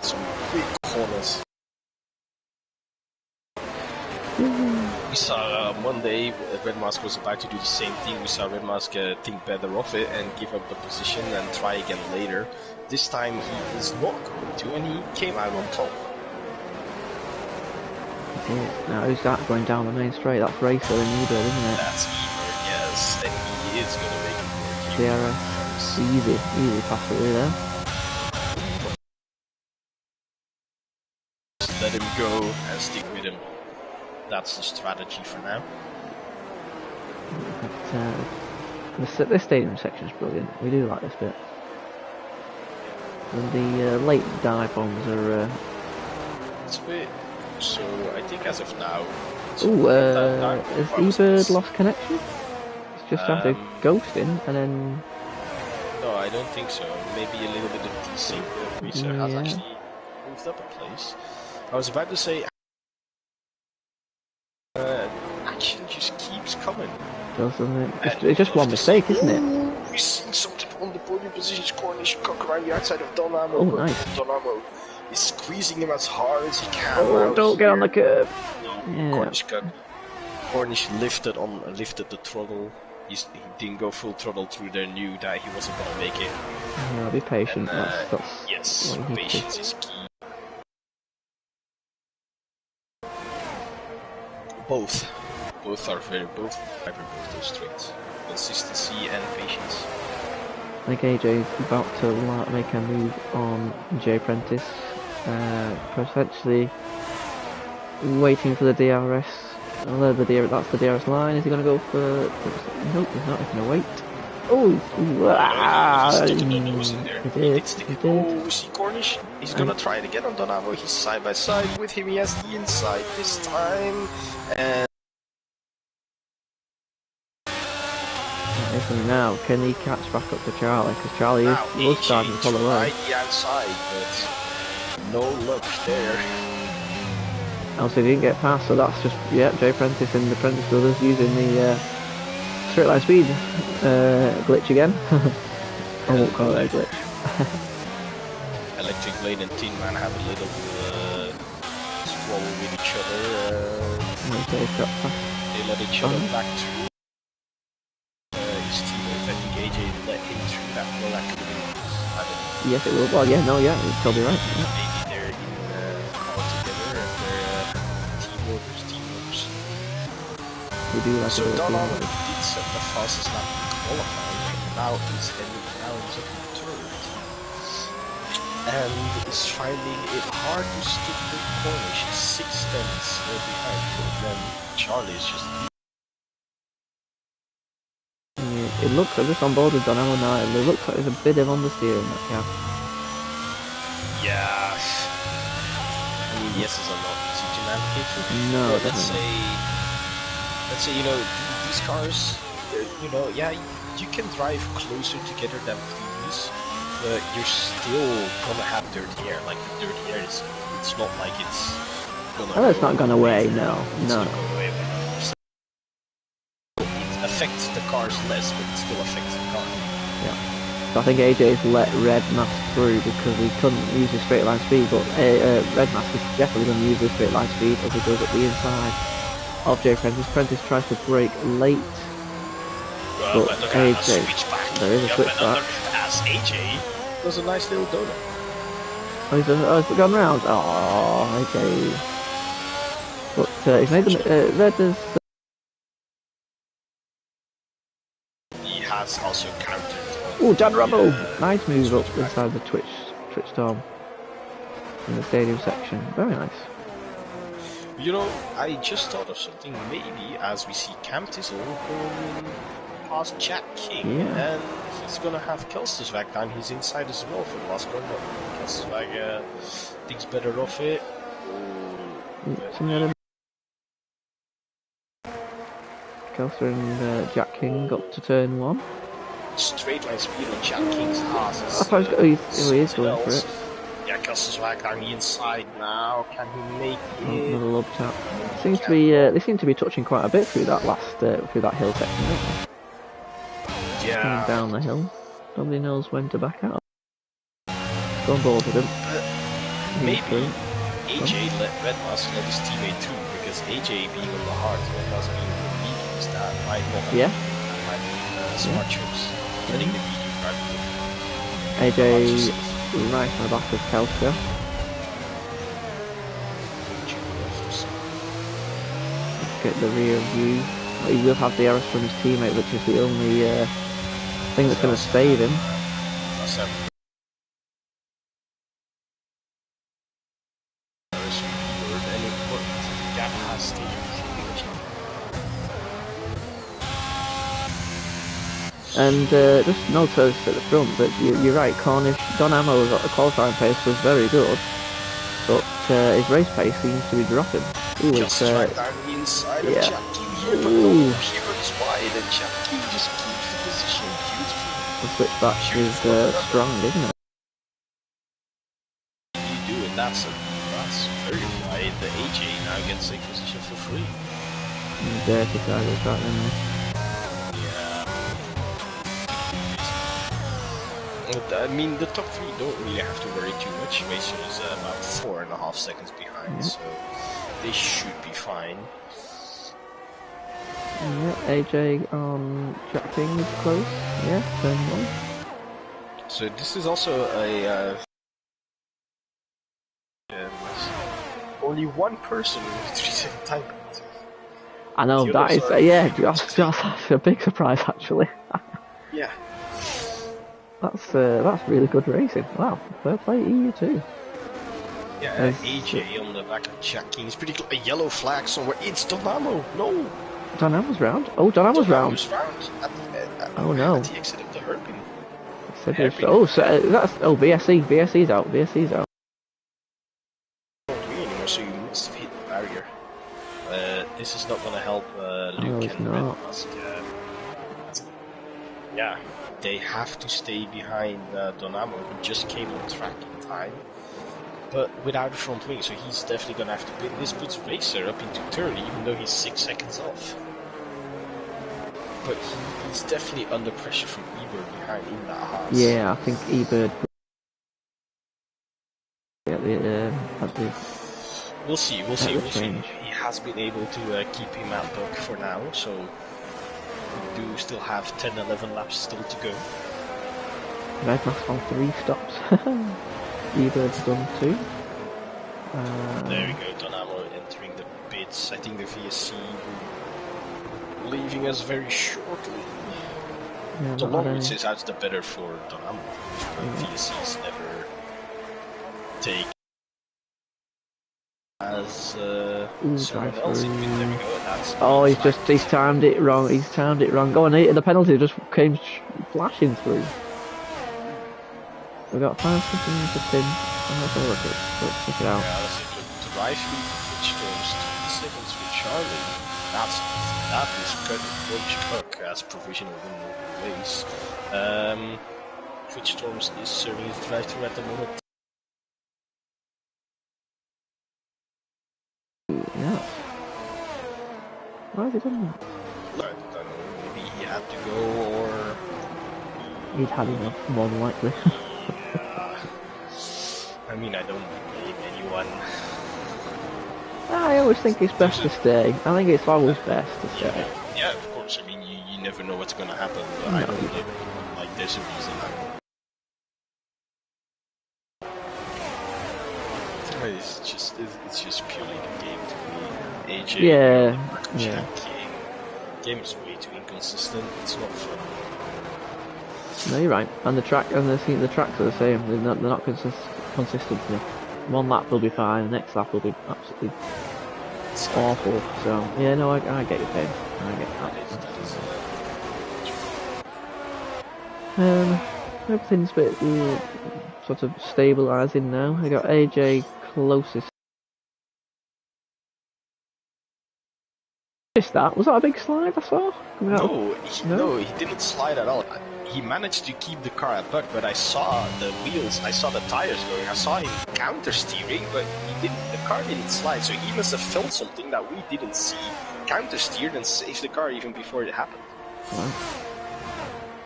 some big corners. We saw Monday, Red Mask was about to do the same thing. We saw Red Mask think better of it and give up the position and try again later. This time he is not going to, and he came out on top. Now who's that going down the main straight? That's Racer and Ebert, isn't it? That's Ebert, yes, and he is going to make it work. DRS, easy pass away there. Just let him go and stick with him. That's the strategy for now. But, this stadium section is brilliant. We do like this bit. And the late dive bombs are. It's a bit. So I think as of now. Ooh, has Ebert lost connection? It's just after ghosting and then. No, I don't think so. Maybe a little bit of desync. Racer has actually moved up a place. I was about to say. Action just keeps coming. Doesn't it? It's just one mistake, isn't it? We're seeing something on the podium positions. Cornish cock around the outside of Donamo. Oh, nice. Donamo is squeezing him as hard as he can. Oh, don't get on the curb. No, Yeah. Cornish lifted the throttle. He didn't go full throttle through there. Knew that he wasn't going to make it. Yeah, be patient. And, that's yes, patience is key. Both are both those traits. Consistency and patience. I think AJ's about to make a move on J Prentice. Potentially waiting for the DRS. That's the DRS line. Is he going to go for? Nope, he's not. He's going to wait. Oh, He did. Oh, see Cornish? He's going to try it again on Donavo. He's side by side with him. He has the inside this time. And that is interesting now, can he catch back up to Charlie? Because Charlie Now, was starting to pull away. tried the outside, but no luck there. Also, he didn't get past, so that's just, yeah, Jay Prentice and the Prentice brothers using the straight line speed glitch again. I won't call it a glitch. Electric Blade and Tin Man have a little squabble with each other. Okay, got past. They let each other back through. His teammate, I think AJ let him through that. Well, that could have been. I don't know. Yes, it will. Well, yeah, no, yeah, you're totally right. Yeah. Maybe they're in all together and they're teamworkers. We do like So a bit of Donald teamwork. did set the fastest lap in qualifying, and now he's up in third. And is finding it hard to stick the corner. She's 6 tenths behind, but then Charlie is just. Yeah, it looks like this on board with Donamo now. It looks like there's a bit of understeer in that cab. Yeah. I mean, yes is a lot easy to navigate through. No, but definitely. let's say, you know, these cars, you know, yeah, you can drive closer together than previous, but you're still gonna have dirty air. Like, the dirty air is, it's not like it's gonna Oh, it's not gone away, forever. no. It's No. not going away. So it affects the cars less, but it still affects the car. Yeah. So I think AJ's let Red Mask through because he couldn't use his straight line speed, but Red Mask is definitely going to use his straight line speed as he goes up the inside of Jay Prentice. Prentice tries to brake late, but But look at AJ, that switchback. there is a switchback. As AJ does a nice little donut. Oh, he's gone round. Oh, AJ. But he's made them. Red has. He has also countered. Oh, John Rumble! Nice move up inside the Twitch Storm in the stadium section. Very nice. You know, I just thought of something. Maybe as we see Camtisel going past Jack King, Yeah. and he's gonna have Kelsterswag down his inside as well for the last corner. Kelsterswag thinks better of it. Something other. Kelster and Jack King got to turn 1. Straight line speed on Jack King's ass. I suppose he is going for it. Yeah, Kelsterswag down the inside now. Can he make it? Another lob tap. Seems to be. They seem to be touching quite a bit through that through that hill section, don't they? Yeah. Coming down the hill. Nobody knows when to back out. Go on board with him. Maybe AJ let Red Mask let his teammate through because AJ being on the hard, Red Mask being on the mediums, that might not have been smart choice. Letting the medium drive AJ right on the back of Kelster. Let's get the rear view. He will have the errors from his teammate, which is the only thing that's going to save him. And just notice at the front that you're right, Cornish, Don Amo's qualifying pace was very good, but his race pace seems to be dropping. Ooh, just right down the inside of Jack King here, but no, he runs wide and Jack King just keeps the position beautifully. The switchback is strong, isn't it? You do, and that's very wide. The AJ now gets a position for free. Dirty side of the track, isn't it? I mean, the top 3 don't really have to worry too much. Racing is about 4.5 seconds behind, so they should be fine. Yeah, AJ on Jack King is close. Yeah, turn 1. So this is also a only one person with 3-second time. I know, that is that's a big surprise actually. Yeah. That's really good racing. Wow, fair play EU2. Yeah, AJ on the back of Jack King is pretty close. A yellow flag somewhere. It's Donamo. No. Donamo's round. Oh, Donamo's round. Oh no. At the exit of the hairpin. Oh, so that's VSC's out. VSC's out. Anymore, so you must have hit the barrier. This is not going to help Luke no, it's and not. Red Mask. Yeah, they have to stay behind Donamo, who just came on track in time, but without a front wing, so he's definitely going to have to pin. This puts Racer up into third, even though he's 6 seconds off. But he's definitely under pressure from Ebert behind in that Haas. Yeah, I think Ebert. At the We'll see. He has been able to keep him at buck for now, so we do still have 10-11 laps still to go. Red Mask on 3 stops. Ebert's done 2. There we go, Donamo entering the pits. I think the VSC will be leaving us very shortly. Yeah, the longer it is out, the better for Donamo. VSCs never take as someone else. There we go. That's he's timed it wrong. Go on, the penalty just came flashing through. We've got 5 seconds to pin. Let's have a look at it. Let's check it out. Yeah, let's see. The right feet which goes 2 seconds for Charlie. That is Coach Cook as provisional winner of the race. Twitch Storms is serving his drive-thru at the moment. Yeah. Why has he done that? I don't know, maybe he had to go, or he'd had enough, more than likely. I mean, I don't blame anyone. I always think it's best to stay. I think it's always best to stay. Yeah, of course. I mean, you never know what's going to happen, but I don't blame anyone. Like, there's a reason. It's just purely the game to me. AJ, yeah. Game is way too inconsistent. It's not fun. No, you're right. And the tracks are the same. They're not consistent. One lap will be fine. The next lap will be absolutely awful. So yeah, no, I get your pain. I get that. Everything's a bit sort of stabilising now. I got AJ closest. Was that a big slide I saw? No, he didn't slide at all. He managed to keep the car at buck, but I saw the wheels, I saw the tires going, I saw him counter-steering, but the car didn't slide, so he must have felt something that we didn't see. Counter-steered and saved the car even before it happened. Wow.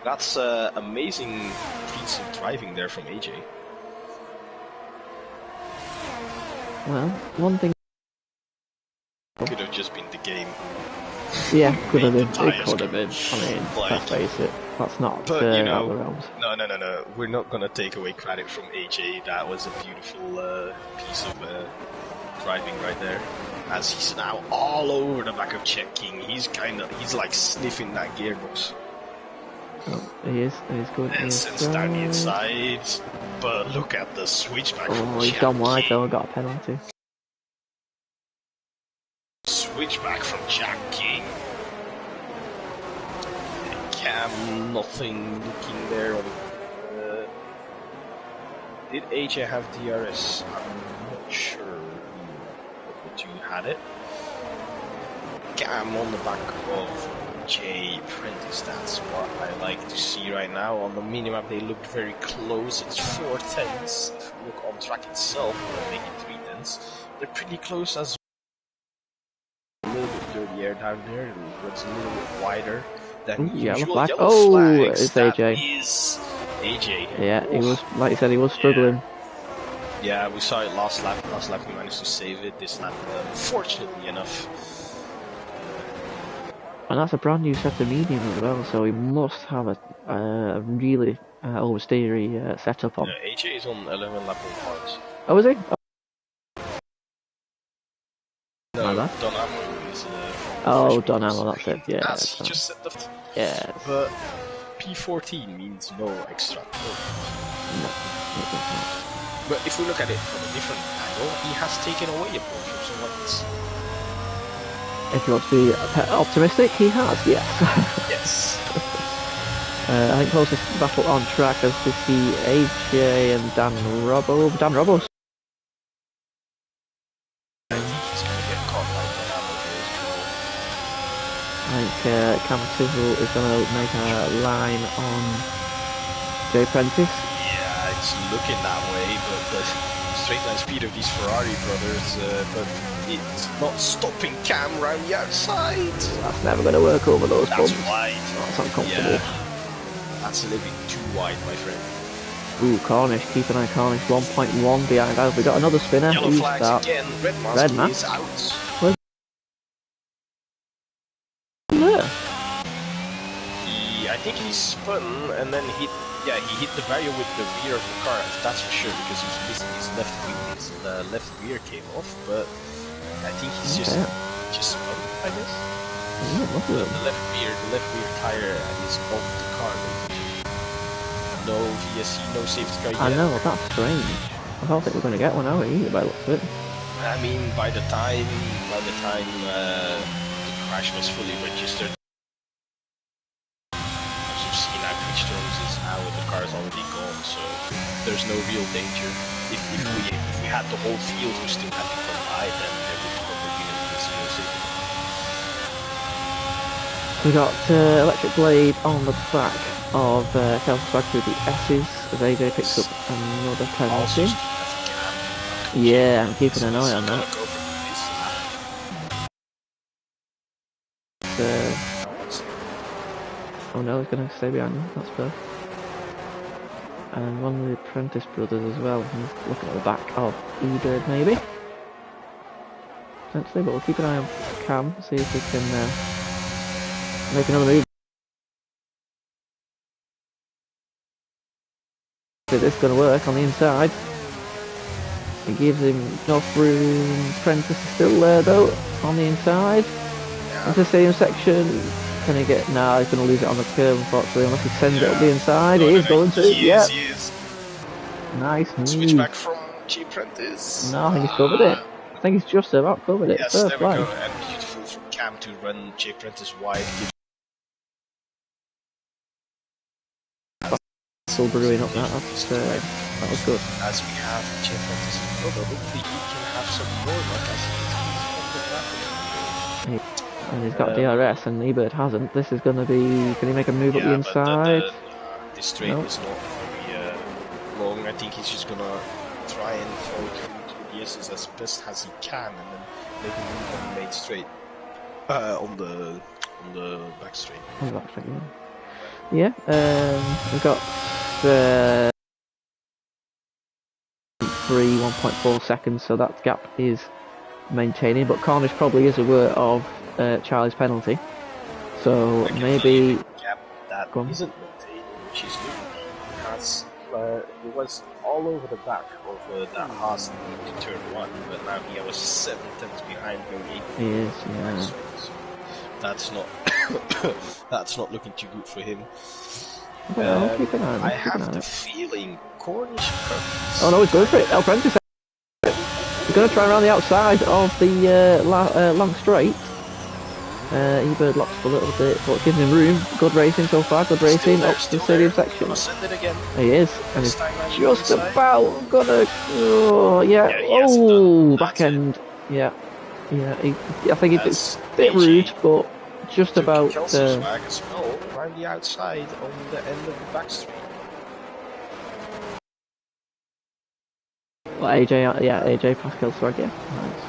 That's amazing feats of driving there from AJ. Well, one thing could have just been the game. Yeah, could have been. It could have been. I mean, let's face it, that's not out of the realms. No. We're not gonna take away credit from AJ. That was a beautiful piece of driving right there. As he's now all over the back of Check King. He's like sniffing that gearbox. Oh, he is good. And sends down the inside. But look at the switchback from he's gone wide though. Got a penalty. Switchback from Jack King. Cam, nothing looking there. Did AJ have DRS? I'm not sure. But the two had it. Cam on the back of Jay Prentice. That's what I like to see right now. On the minimap, they looked very close. It's 4 tenths. If you look on track itself, they'll make it 3 tenths. They're pretty close as well. A little bit dirty air down there. It's a little bit wider than usual. Flag. Yellow flags. It's AJ. That is AJ. Yeah, he was, like you said, he was struggling. Yeah, we saw it last lap. Last lap we managed to save it. This lap, fortunately enough. And that's a brand new set of medium as well, so he must have a really oversteery setup on. Yeah, AJ is on 11 lap on parts. Oh, is he? No, Donamo is Donamo, that's it, yeah. As he just said the... Yeah. But P14 means no extra. No. But if we look at it from a different angle, he has taken away a point from someone else. If you want to be optimistic, he has, yes. Yes. I think closest battle on track as to see AJ and Dan Robbo. Dan Robbo's. I think he's going to get caught by Donamo here as well. I think Cam Sizzle is going to make a line on Jay Prentice. Yeah, it's looking that way, but the straight line speed of these Ferrari brothers, but it's not stopping Cam round the outside. That's never going to work over those bumps. That's wide. That's uncomfortable. Yeah. That's a little bit too wide, my friend. Ooh, Cornish, keep an eye on Cornish, 1.1 behind us. We got another spinner. Yellow Who's flags that? again. Red Red mask is out. Where's there? I think he spun and then he hit the barrier with the rear of the car. That's for sure because he's missing his left wheel. His left rear came off, but I think he's just spun, I guess. Yeah, the left rear tire is off the car. No VSC, no safety car yet. I know, that's strange. I don't think we're going to get one, are we, by the looks of it? I mean, by the time the crash was fully registered, as you've seen, now pitch turns is out, the car's already gone, so there's no real danger. If we had the whole field who still had to come by, then there would probably be a zero safety. We got Electric Blade on the back of Kel's back through the S's as AJ picks up another penalty. Yeah, I'm keeping an eye on that. Oh no, he's going to stay behind him, that's fair. And one of the Apprentice brothers as well, he's looking at the back of E-Bird maybe. Potentially, but we'll keep an eye on Cam, see if we can make another move. Is this going to work on the inside? It gives him enough room. Prentice is still there though, on the inside. Into the stadium section. Can he get... Nah, he's going to lose it on the curve unfortunately, unless he sends it up the inside. He is going to, yeah. Nice move. Switch back from G Prentice. No, I think he's covered it. I think he's just about covered it. Yes, First there we line. go. And beautiful from Cam to run J Prentice wide. Still brewing up that. That was good. As we have J Prentice in cover, hopefully he can have some more luck as And he's got DRS and E-Bird hasn't. This is going to be... Can he make a move up the inside? This straight is not very long. I think he's just going to try and follow through the S's as best as he can and then make a move on the main straight. On the back straight. On the back straight, yeah. We've got 1.4 seconds, so that gap is maintaining, but Cornish probably is aware of Charlie's penalty, so maybe that isn't maintaining, which is good because it was all over the back of that Haas into turn 1, but now he was 7 tenths behind going 8. He is, yeah. So that's not that's not looking too good for him. Well, keep an eye on it. I have the feeling Cornish. Oh no, he's going for it. Apprentice. He's going to try around the outside of the long straight. E-Bird locks a little bit, but gives him room. Good racing so far, good racing up to the stadium section. He is, and he's just about gonna... Oh, yeah, oh, back end. Yeah, I think it's a bit rude, but just about... around the outside on the end of the back straight. Well, AJ Pascal swag, yeah. Nice.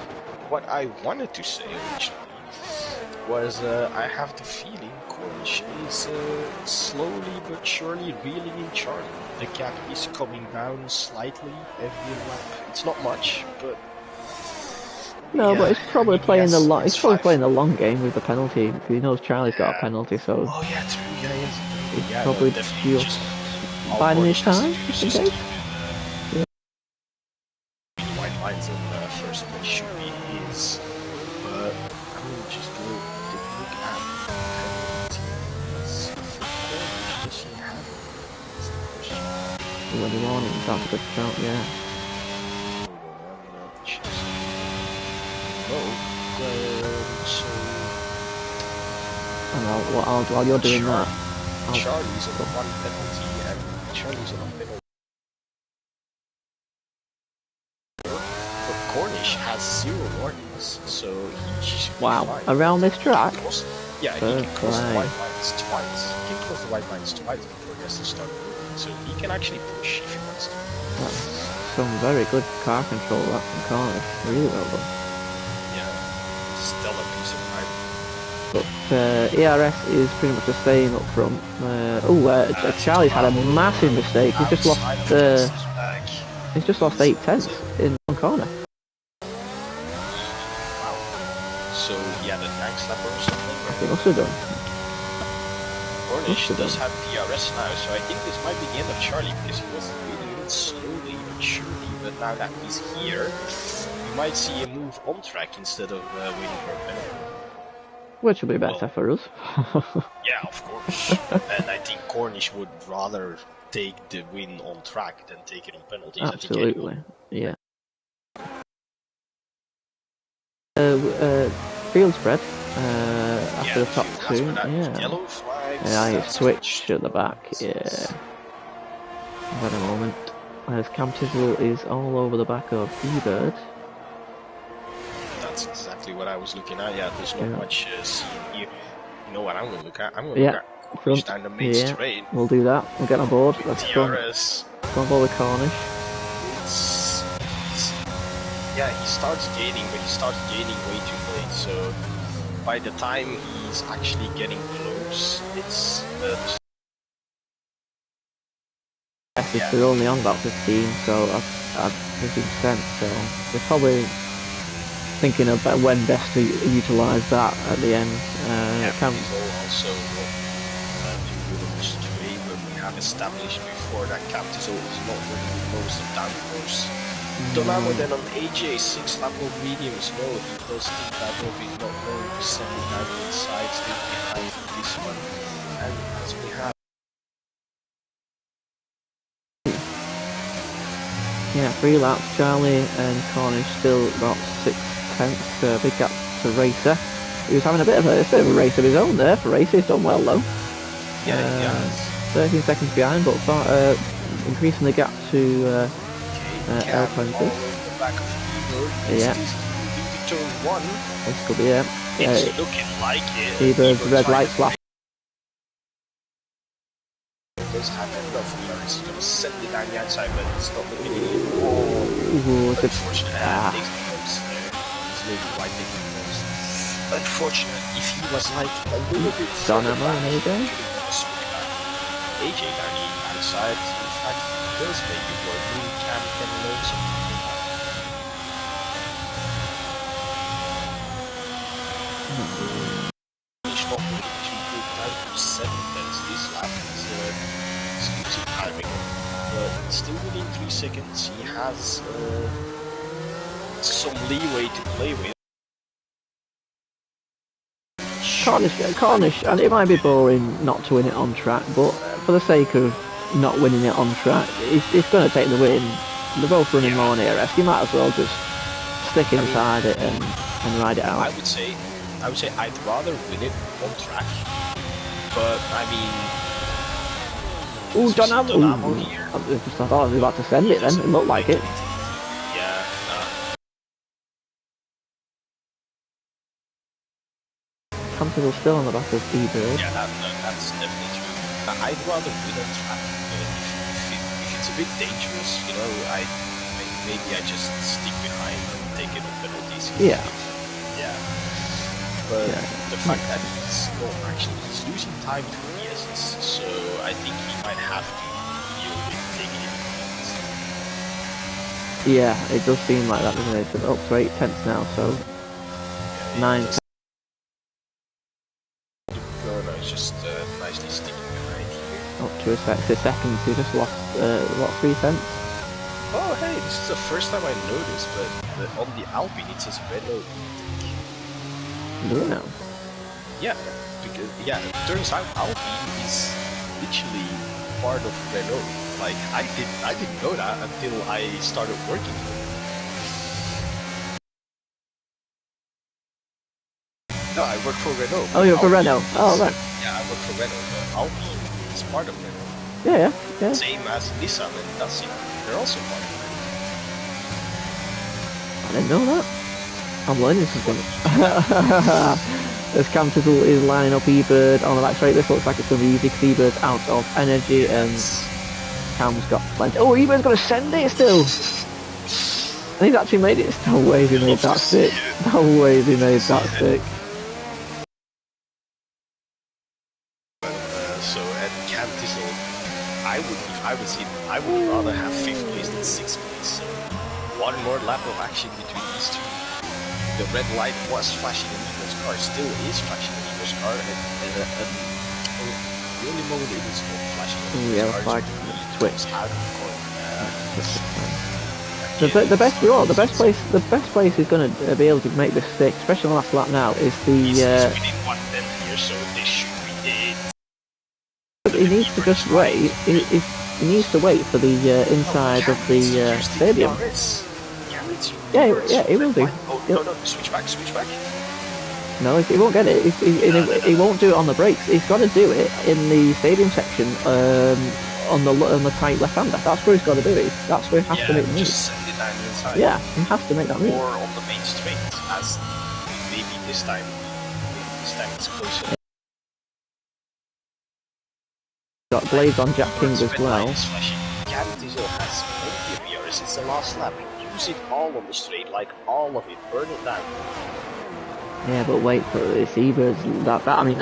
What I wanted to say originally was I have the feeling Cornish is slowly but surely reeling in Charlie. The gap is coming down slightly every lap. It's not much, but no, but it's probably playing the long. He's probably playing the long game with the penalty because he knows Charlie's got a penalty, so. Oh yeah, true. Yeah, he's probably just biding his time, just in case. White lines in the first place should be his, but I will just go look at penalties. Does he have it? When you want it, that's a good shout, yeah. And while you're doing that, Charlie's on one penalty and Charlie's on a penalty. But Cornish has 0 warnings, so he should be fine. Around this track? Yeah, he can cross the play. white lines twice. He can cross the white lines twice before he has to start moving, so he can actually push if he wants to. That's some very good car control that from Cornish. Really well done. Yeah, stellar piece of driving. But ERS is pretty much the same up front. Charlie's had a massive mistake. He's just lost. He's just lost 8/10 in one corner. Wow. So he had a tank slapper or something? He must have done. Cornish does have DRS now, so I think this might be the end of Charlie because he was really slowly but surely. But now that he's here, you might see him move on track instead of waiting for a penalty. Which will be better for us. Yeah, of course. And I think Cornish would rather take the win on track than take it on penalties. Absolutely, yeah. Field spread after the top two. Yeah. Yellow flags. Yeah, I switched at the back. Yeah. Wait a moment. As Cam Tizzle is all over the back of E-Bird. That's exactly what I was looking at. Yeah, there's not much seen here. You know what I'm going to look at? I'm going to look at Cornish down the main straight. We'll do that. We'll get on board. Let's go. DRS. Go on board with Cornish. Yeah, he starts gaining, but he starts gaining way too late. So by the time he's actually getting close, it's they're only on about 15, so I've 50%. So they're probably thinking about when best to utilise that at the end. Also straight, but we have established before that Captizo is not really the most downforce. Donamo then on AJ 6 lap of mediums, no, he does think that he's not going to send it down the inside, still behind this one. And as we have. Yeah, 3 laps, Charlie and Cornish still about 6/10, big gap to Racer. He was having a bit of a race of his own there for Racer, he's done well though. Yeah, 13 seconds behind, but increasing the gap to L20. Yeah. Turn 1. This could be it. It's looking like it. E-Bird's red light flash. Does have enough here. He's going to send it down the outside, but it's not looking at it. Unfortunate. Unfortunate. If he was like a little bit Donamo, maybe? AJ down the outside. In fact, he does make it work. Really can learn something. He's not really too good time for 7 minutes this lap. He's losing timing, but still within 3 seconds. He has some leeway to play with. Cornish, and it might be boring not to win it on track, but for the sake of not winning it on track, it's going to take the win. They're both running low on ERS. You might as well just stick inside it and ride it out. I would say I'd rather win it on track, but I mean. Ooh, Donamo here. I thought I was about to send it then. It looked like it. Yeah. Comfortable still on the back of E-Bird. Yeah, that's definitely true. I'd rather win on track. If it's a bit dangerous, you know, maybe I just stick behind and take it on penalties. Yeah. Yeah. But the fact that he's losing time to the essence, so I think he might have to deal with taking it on penalties. Yeah, it does seem like that, doesn't it? It's up to 8/10 now, so 9. No, it's just nicely sticking behind here. Up to a second, he just lost, 3/10? Oh, hey, this is the first time I noticed, but on the Alpine it says Renault. No. Yeah, because it turns out Alpine is literally part of Renault. Like I didn't know that until I started working for them. No, I work for Renault. Oh, you're for Renault. Oh, right. Yeah, I work for Renault. But Alpine is part of Renault. Yeah. Same as Nissan and Dacia. They're also part of Renault. I didn't know that. I'm learning something. as Cam Tizzle is lining up E-Bird on the back straight. This looks like it's going to be easy because E-Bird's out of energy and Cam's got plenty. Oh, E-Bird's going to send it still. And he's actually made it. No way he made that stick. No way he made that stick. So at Cam Tizzle, if I was him, I would rather have 5th place than 6th place. So one more lap of action between these two. The red light was flashing in Ego's car, still is flashing in Ego's car, and the only moment it is not flashing in Ego's car is when he twits out of the corner. The best place is going to be able to make this stick, especially on the last lap now, is the. He's within 1/10 here, so this should be it. He needs to just wait. He needs to wait for the inside of the stadium. Yeah, he will do. Oh, no, switch back. No, he won't get it. He won't do it on the brakes. He's got to do it in the stadium section on the tight left-hander. That's where he's got to do it. That's where he has to make the move. Just send it down the inside. Yeah, he has to make that move. Or on the main straight, as maybe this time it's closer. Got blades on Jack King as well. Cam Tizzle has plenty of VRS. It's the last lap. Use it all on the straight, like all of it. Burn it down. Yeah, but wait for this. E-Bird's that. I mean,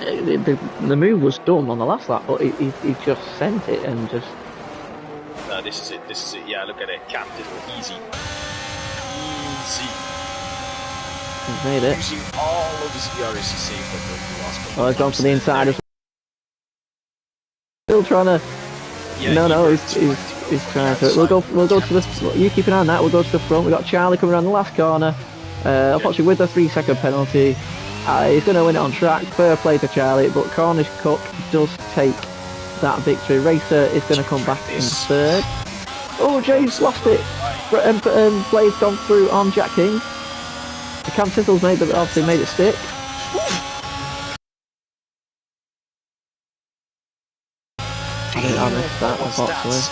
the move was done on the last lap, but he just sent it and just. No, this is it. Yeah, look at it. Cam Tizzle, easy. He's made it. Using all of his VRS, he saved the last couple. Oh, he's gone for the inside. Still trying to. Yeah, no, he's trying to. We'll go to the. You keep an eye on that. We'll go to the front. We got Charlie coming around the last corner. Unfortunately, with the 3-second penalty, he's going to win it on track. Fair play to Charlie, but Cornish Cook does take that victory. Racer is going to come back in third. Oh, Jay's lost it. Blade's gone through on Jack King. Cam Tizzle's obviously made it stick. I missed that, unfortunately.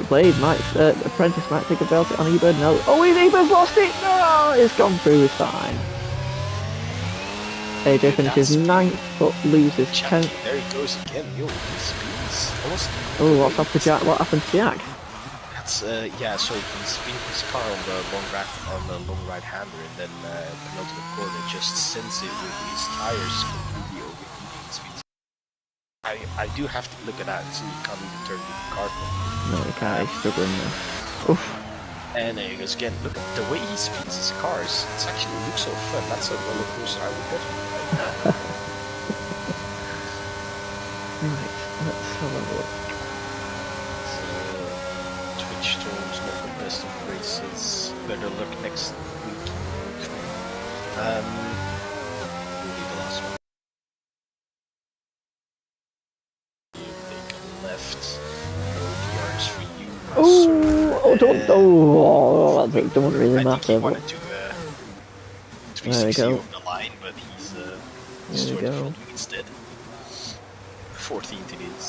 Blade might, Apprentice might take a belt on E-Bird. No. Oh, E-Bird's lost it! No! It's gone through, it's fine. AJ finishes 9th, but loses 10th. There he goes again. Yo, his speed's awesome. Oh, what's happened to Jack? What happened to Jack? That's, yeah, so he spins his car on the long right hander, and then penultimate corner just sends it with his tires completely overheating his speed. I do have to look at that, so you can't even turn the car from. No, he can't. He's struggling now. Oof. And there he goes again. Look at the way he spins his cars. It actually looks so fun. That's a roller coaster I would definitely like. Right, let's have a look. Twitch Storm's not the best of races. Better luck next week. Will be the last one. Left. No DRs for you. Don't really matter. I think he wanted to 360 go. over the line, but he's toward the front wing instead. 14th it is.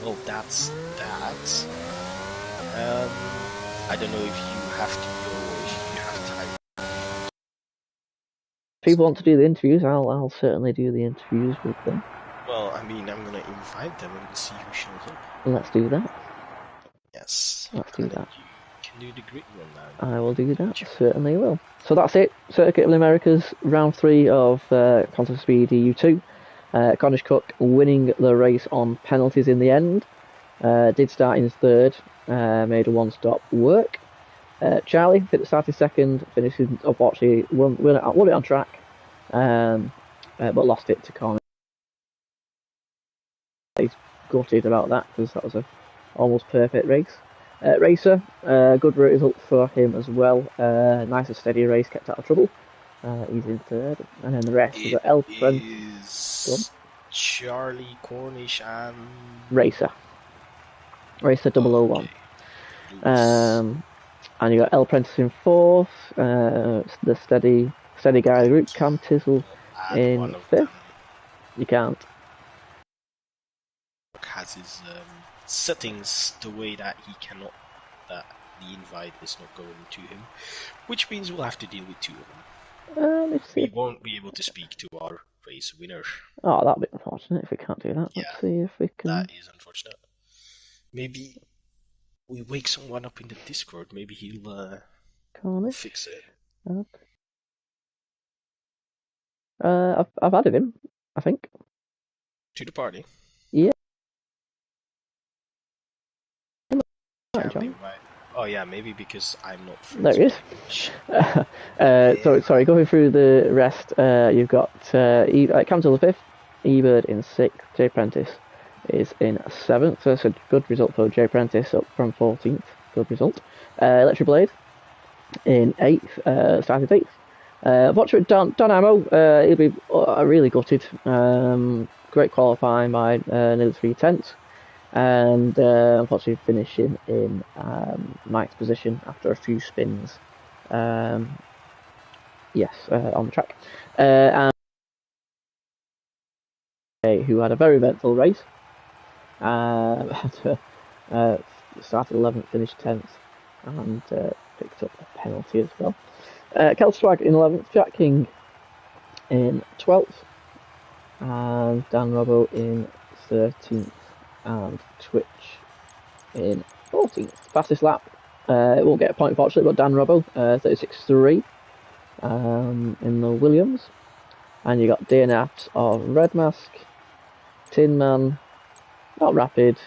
Well, that's that. I don't know if you have to go or if you have time. If people want to do the interviews, I'll certainly do the interviews with them. Well, I mean, I'm gonna invite them and see who shows up. Let's do that. Yes. Let's do that. You can do the grid rundown. I will do that. Certainly will. So that's it. Circuit of the Americas, round 3 of Contest Speed EU2. Cornish Cook winning the race on penalties in the end. Did start in third. Made a one-stop work. Charlie started second. Finished unfortunately won it on track, but lost it to Cornish. He's gutted about that because that was a almost perfect race. Racer, good result for him as well. Nice and steady race, kept out of trouble. He's in third, and then the rest is L. Charlie, Cornish, and Racer 001. And you got L. Prentice in fourth. The steady guy of the group, Cam Tizzle in fifth. You can't. Has his settings the way that he cannot, that the invite is not going to him, which means we'll have to deal with 2 of them. Let's see. We won't be able to speak to our race winner. Oh, that'd be unfortunate if we can't do that. Yeah, Let's see if we can. that is unfortunate. Maybe we wake someone up in the Discord. Maybe he'll Cornish. fix it. Okay. I've added him, I think. To the party. Yeah. Can't John. be right. Oh yeah, maybe because I'm not There friends he with is. So sorry, going through the rest. You've got Cancel the 5th, Ebird in 6th, J Prentice is in 7th. So that's a good result for J Prentice, up from 14th. Good result. Electric Blade in 8th, started 8th. Watcher Don Ammo, he'll be really gutted. Great qualifying by nearly 3/10, and unfortunately finishing in 9th position after a few spins. Yes, on the track. And who had a very eventful race. Started 11th, finished 10th, and picked up a penalty as well. Kelstwag in 11th, Jack King in 12th, and Dan Robbo in 13th, and Twitch in 14th. Fastest lap, it won't get a point unfortunately, but Dan Robbo, 36.3 in the Williams. And you got DNFs of Red Mask, Tin Man, Not Rapid,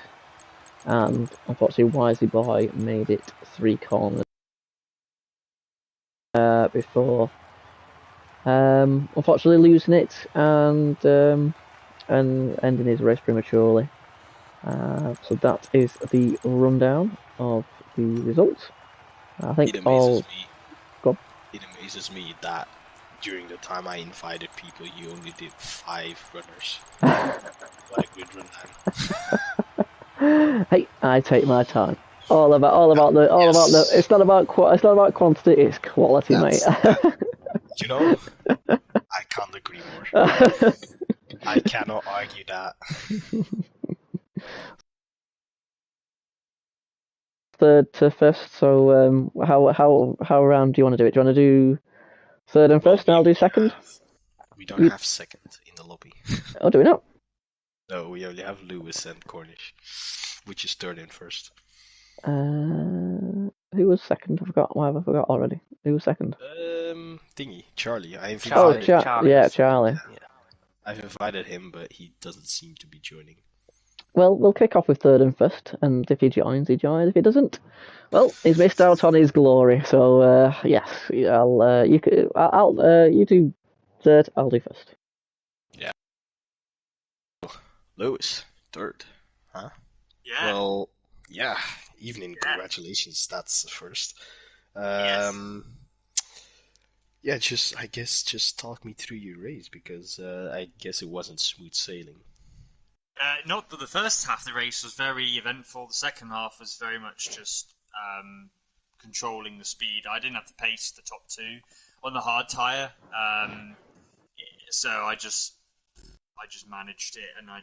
and unfortunately Wisely Boy made it 3 corners before unfortunately losing it and ending his race prematurely. So that is the rundown of the results. I think It amazes me. Go. It amazes me that during the time I invited people, you only did 5 runners. What a good run, man. Hey, I take my time. All about the. It's not about quantity. It's quality, mate. You know, I can't agree more. I cannot argue that. Third to first. So how round do you want to do it? Do you want to do third and first, and I'll do second? We don't have second in the lobby. Oh, do we not? No, we only have Lewis and Cornish, which is third and first. Who was second? I forgot. Why have I forgot already? Who was second? Thingy, Charlie. Charlie. Yeah, Charlie. Yeah. I've invited him, but he doesn't seem to be joining. Well, we'll kick off with third and first, and if he joins, he joins. If he doesn't, well, he's missed out on his glory. So yes, you do third, I'll do first. Yeah. Lewis, third, huh? Yeah. Well, yeah. Evening, congratulations. That's the first. Yes. Yeah, just talk me through your race because I guess it wasn't smooth sailing. Not that the first half of the race was very eventful. The second half was very much just controlling the speed. I didn't have to pace the top 2 on the hard tyre, so I just managed it, and I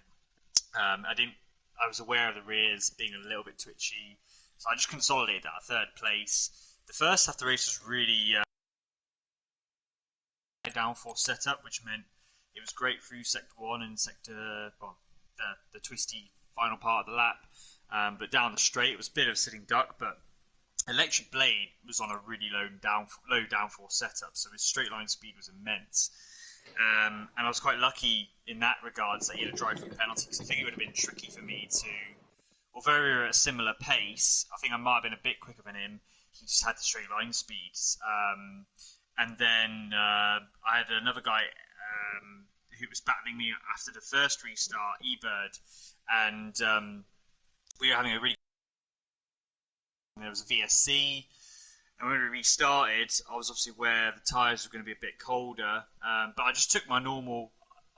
was aware of the rears being a little bit twitchy, so I just consolidated that third place. The first half of the race was really downforce setup, which meant it was great through sector 1 and the twisty final part of the lap, but down the straight it was a bit of a sitting duck. But Electric Blade was on a really low downforce setup, so his straight line speed was immense, and I was quite lucky in that regards that he had a drive-through penalty, because I think it would have been tricky for me to, although we were at a similar pace, I think I might have been a bit quicker than him. He just had the straight line speeds. And then I had another guy who was battling me after the first restart, eBird, and we were having a really. There was a VSC, and when we restarted, I was obviously aware the tyres were going to be a bit colder, but I just took my normal.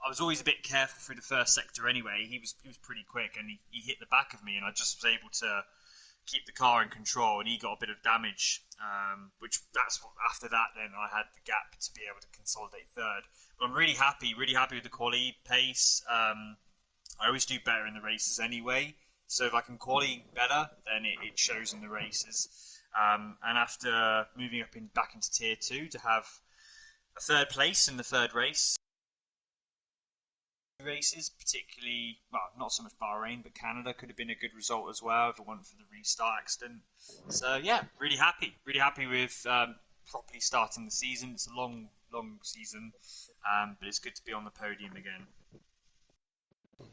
I was always a bit careful through the first sector anyway. He was pretty quick, and he hit the back of me, and I just was able to keep the car in control, and he got a bit of damage, after that then I had the gap to be able to consolidate third. But I'm really happy with the quali pace. I always do better in the races anyway, so if I can quali better, then it shows in the races. And after moving back into tier 2 to have a third place in the third races, particularly, well, not so much Bahrain, but Canada could have been a good result as well if it weren't for the restart accident. So yeah, really happy with properly starting the season. It's a long season, but it's good to be on the podium again.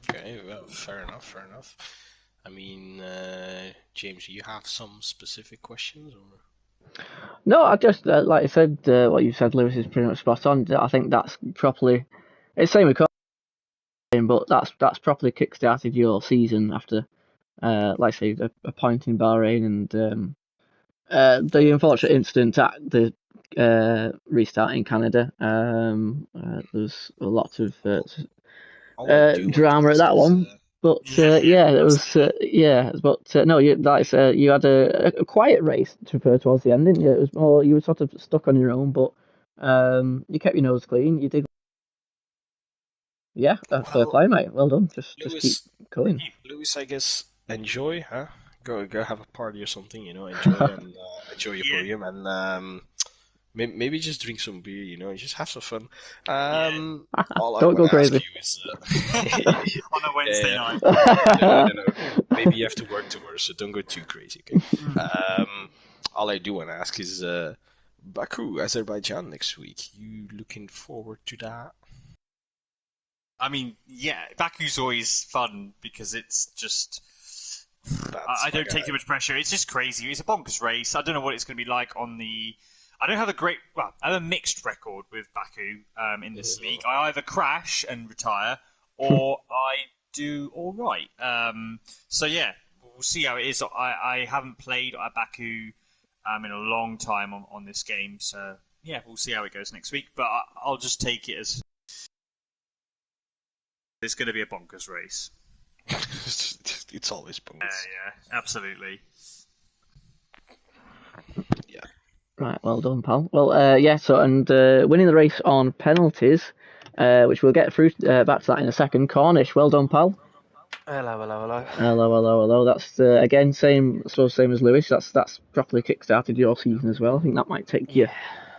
Okay, well, fair enough. I mean, James, do you have some specific questions or? No, I just like I said, what you said, Lewis, is pretty much spot on. I think that's properly. It's same with Colin, but that's properly kick-started your season after, like I say, a point in Bahrain and the unfortunate incident at the restart in Canada. There's a lot of All I do want to drama at ask that is, one. But Yeah, yeah, it was absolutely. yeah. But no, you had a quiet race to refer towards the end, didn't you? It was more you were sort of stuck on your own, but you kept your nose clean. You did, yeah. Fair well, play, mate. Well done. Just keep Lewis, going. Lewis, I guess enjoy, huh? Go have a party or something, enjoy and enjoy your Yeah, podium and maybe just drink some beer, just have some fun. yeah. All I Don't want go to ask crazy. you is, On a Wednesday yeah, night. no. Maybe you have to work tomorrow, so don't go too crazy, okay? All I do want to ask is, Baku, Azerbaijan next week. You looking forward to that? I mean, yeah, Baku's always fun because it's just. That's I my don't take too guy. much pressure. It's just crazy. It's a bonkers race. I don't know what it's going to be like on the. I don't have a great. Well, I have a mixed record with Baku in this league. I either crash and retire, or I do all right. So yeah, we'll see how it is. I haven't played at Baku in a long time on this game, so yeah, we'll see how it goes next week. But I'll just take it as it's going to be a bonkers race. It's always bonkers. Yeah, absolutely. Yeah. Right, well done, pal. Well, yeah. So and winning the race on penalties, which we'll get through back to that in a second. Cornish, well done, pal. Hello. Hello. That's again same as Lewis. That's properly kick-started your season as well. I think that might take you Yeah.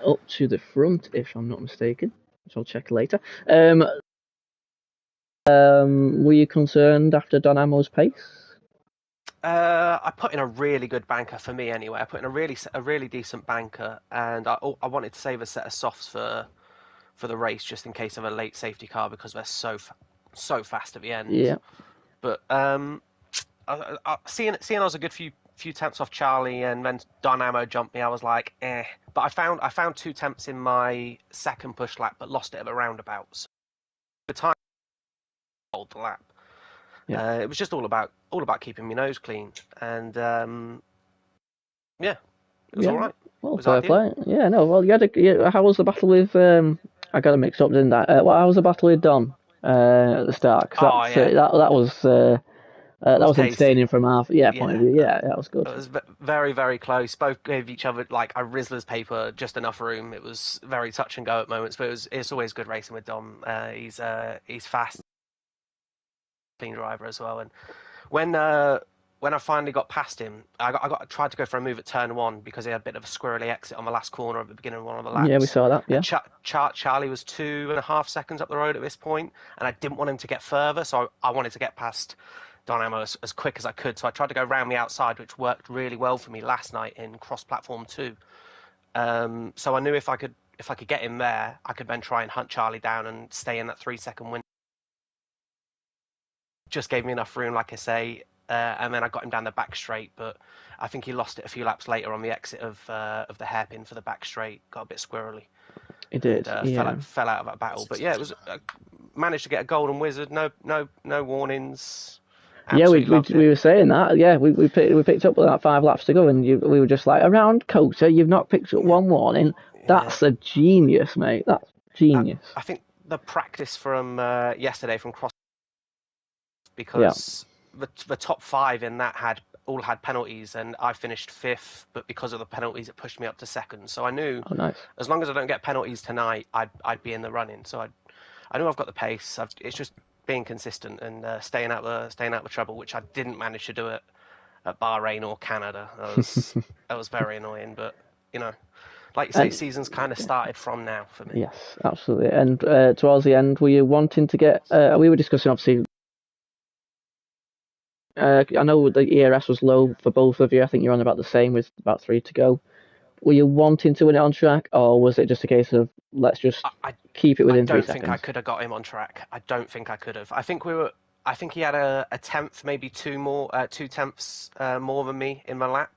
up to the front if I'm not mistaken. Which I'll check later. Um, were you concerned after Don Amo's pace? I put in a really good banker for me anyway. I put in a really decent banker, and I wanted to save a set of softs for the race just in case of a late safety car because they're so fast at the end. Yeah. But seeing I was a good few temps off Charlie, and then Dynamo jumped me, I was like, eh. But I found two temps in my second push lap, but lost it at the roundabouts. The time hold the lap. Yeah. It was just all about keeping my nose clean, and yeah, it was Yeah. all right. Well, It was fair ideal. play. Yeah. No. Well, how was the battle with? I got it mixed up, didn't I? How was the battle with Don at the start? Oh Because yeah, that it was was tasty. entertaining from our point of Yeah, view. Yeah, that was good. it was very close. Both gave each other like a Rizzler's paper, just enough room. It was very touch and go at moments, but it's always good racing with Dom. He's fast, clean driver as well. And when I finally got past him, tried to go for a move at turn one because he had a bit of a squirrely exit on the last corner at the beginning of one of the Yeah, we laps. saw that. And Yeah. Charlie was 2.5 seconds up the road at this point, and I didn't want him to get further, so I wanted to get past Dynamo as quick as I could. So I tried to go round the outside, which worked really well for me last night in cross platform 2. So I knew if I could get him there, I could then try and hunt Charlie down and stay in that 3 second window. Just gave me enough room, like I say, and then I got him down the back straight. But I think he lost it a few laps later on the exit of the hairpin for the back straight. Got a bit squirrely It and did. Yeah. fell out of that battle. That's But yeah, it expected, was man. managed to get a golden wizard. No warnings. Yeah, Absolutely loved we it. were saying that. Yeah, we picked up with that 5 laps to go, and we were just like, around COTA, you've not picked up one warning. Yeah, That's a genius, mate. That's I, genius. I think the practice from yesterday from cross Yeah. because the top five in that all had penalties, and I finished fifth. But because of the penalties, it pushed me up to second. So I knew Oh, nice. as long as I don't get penalties tonight, I'd be in the running. So I knew I've got the pace. It's just being consistent and staying out the trouble, which I didn't manage to do at Bahrain or Canada. That was very annoying, but you know like you say, And- season's kind of started from now for me. Yes, absolutely. And towards the end, were you wanting to get? We were discussing obviously. I know the ERS was low for both of you. I think you're on about the same with about 3 to go. Were you wanting to win it on track, or was it just a case of let's just keep it within 3 don't seconds? think I could have got him on track. I don't think I could have. I think he had a tenth, maybe 2/10 more than me in my lap,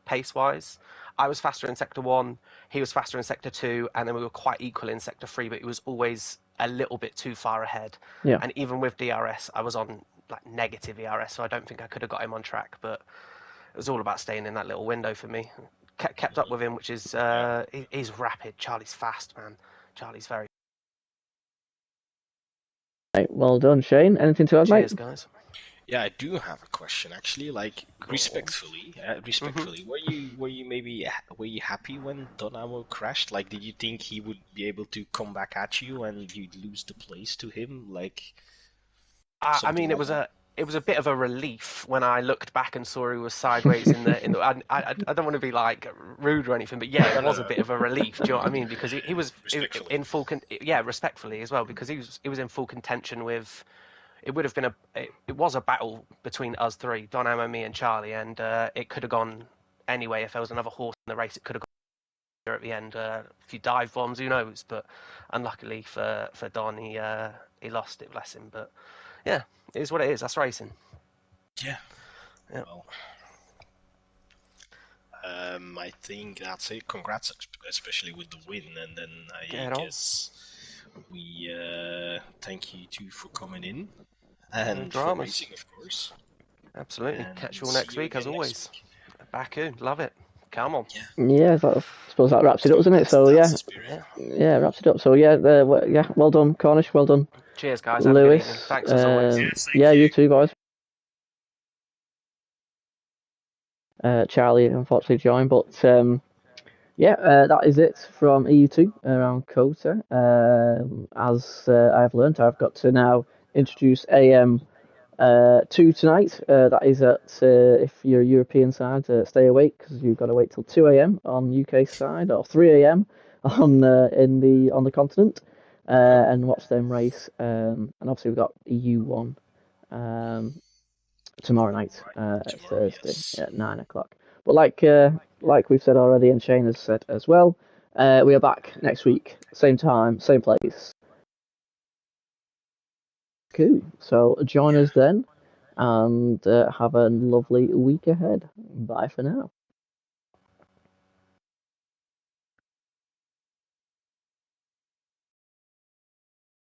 pace wise. I was faster in sector 1, he was faster in sector 2, and then we were quite equal in sector 3, but he was always a little bit too far ahead. Yeah. And even with DRS, I was on like negative ERS, so I don't think I could have got him on track. But it was all about staying in that little window for me. Kept up with him, which is he's rapid. Charlie's fast, man. Charlie's very. Right, well done, Shane. Anything to add, Cheers, mate? guys. Yeah, I do have a question actually. Like respectfully, were you happy when Donamo crashed? Like, did you think he would be able to come back at you and you'd lose the place to him? Like, I mean, it was a bit of a relief when I looked back and saw he was sideways in the. I don't want to be like rude or anything, but yeah, it was a bit of a relief. Do you know what I mean? Because he was in full, respectfully as well, because he was in full contention with. It would have been it was a battle between us three, Don, Ammo, me, and Charlie, and it could have gone anyway. If there was another horse in the race, it could have gone at the end. A few dive bombs, who knows? But unluckily for Don, he lost it, bless him. But yeah, it is what it is. That's racing. Yeah. Yeah. Well, I think that's it. Congrats, especially with the win, and then I guess we thank you two for coming in and for racing, of course. Absolutely. And Catch we'll you all see next week, as again always. next week. Baku, love it. Come on. Yeah, I suppose that wraps it up, doesn't it? So That's yeah, wraps it up. So yeah, well done, Cornish. Well done. Cheers, guys. Have a good Lewis. evening. Thanks as always. Yes, thank Yeah, you. you too, boys. Charlie unfortunately joined, but that is it from EU2 around C.O.T.A. As I've learned, I've got to now introduce AM2 tonight. That is at if you're a European side, stay awake because you've got to wait till 2 a.m. on UK side or 3 a.m. on the continent and watch them race. And obviously we've got EU1 tomorrow night, Thursday at 9 o'clock. But like we've said already, and Shane has said as well, we are back next week, same time, same place. Cool. So join us then, and have a lovely week ahead. Bye for now.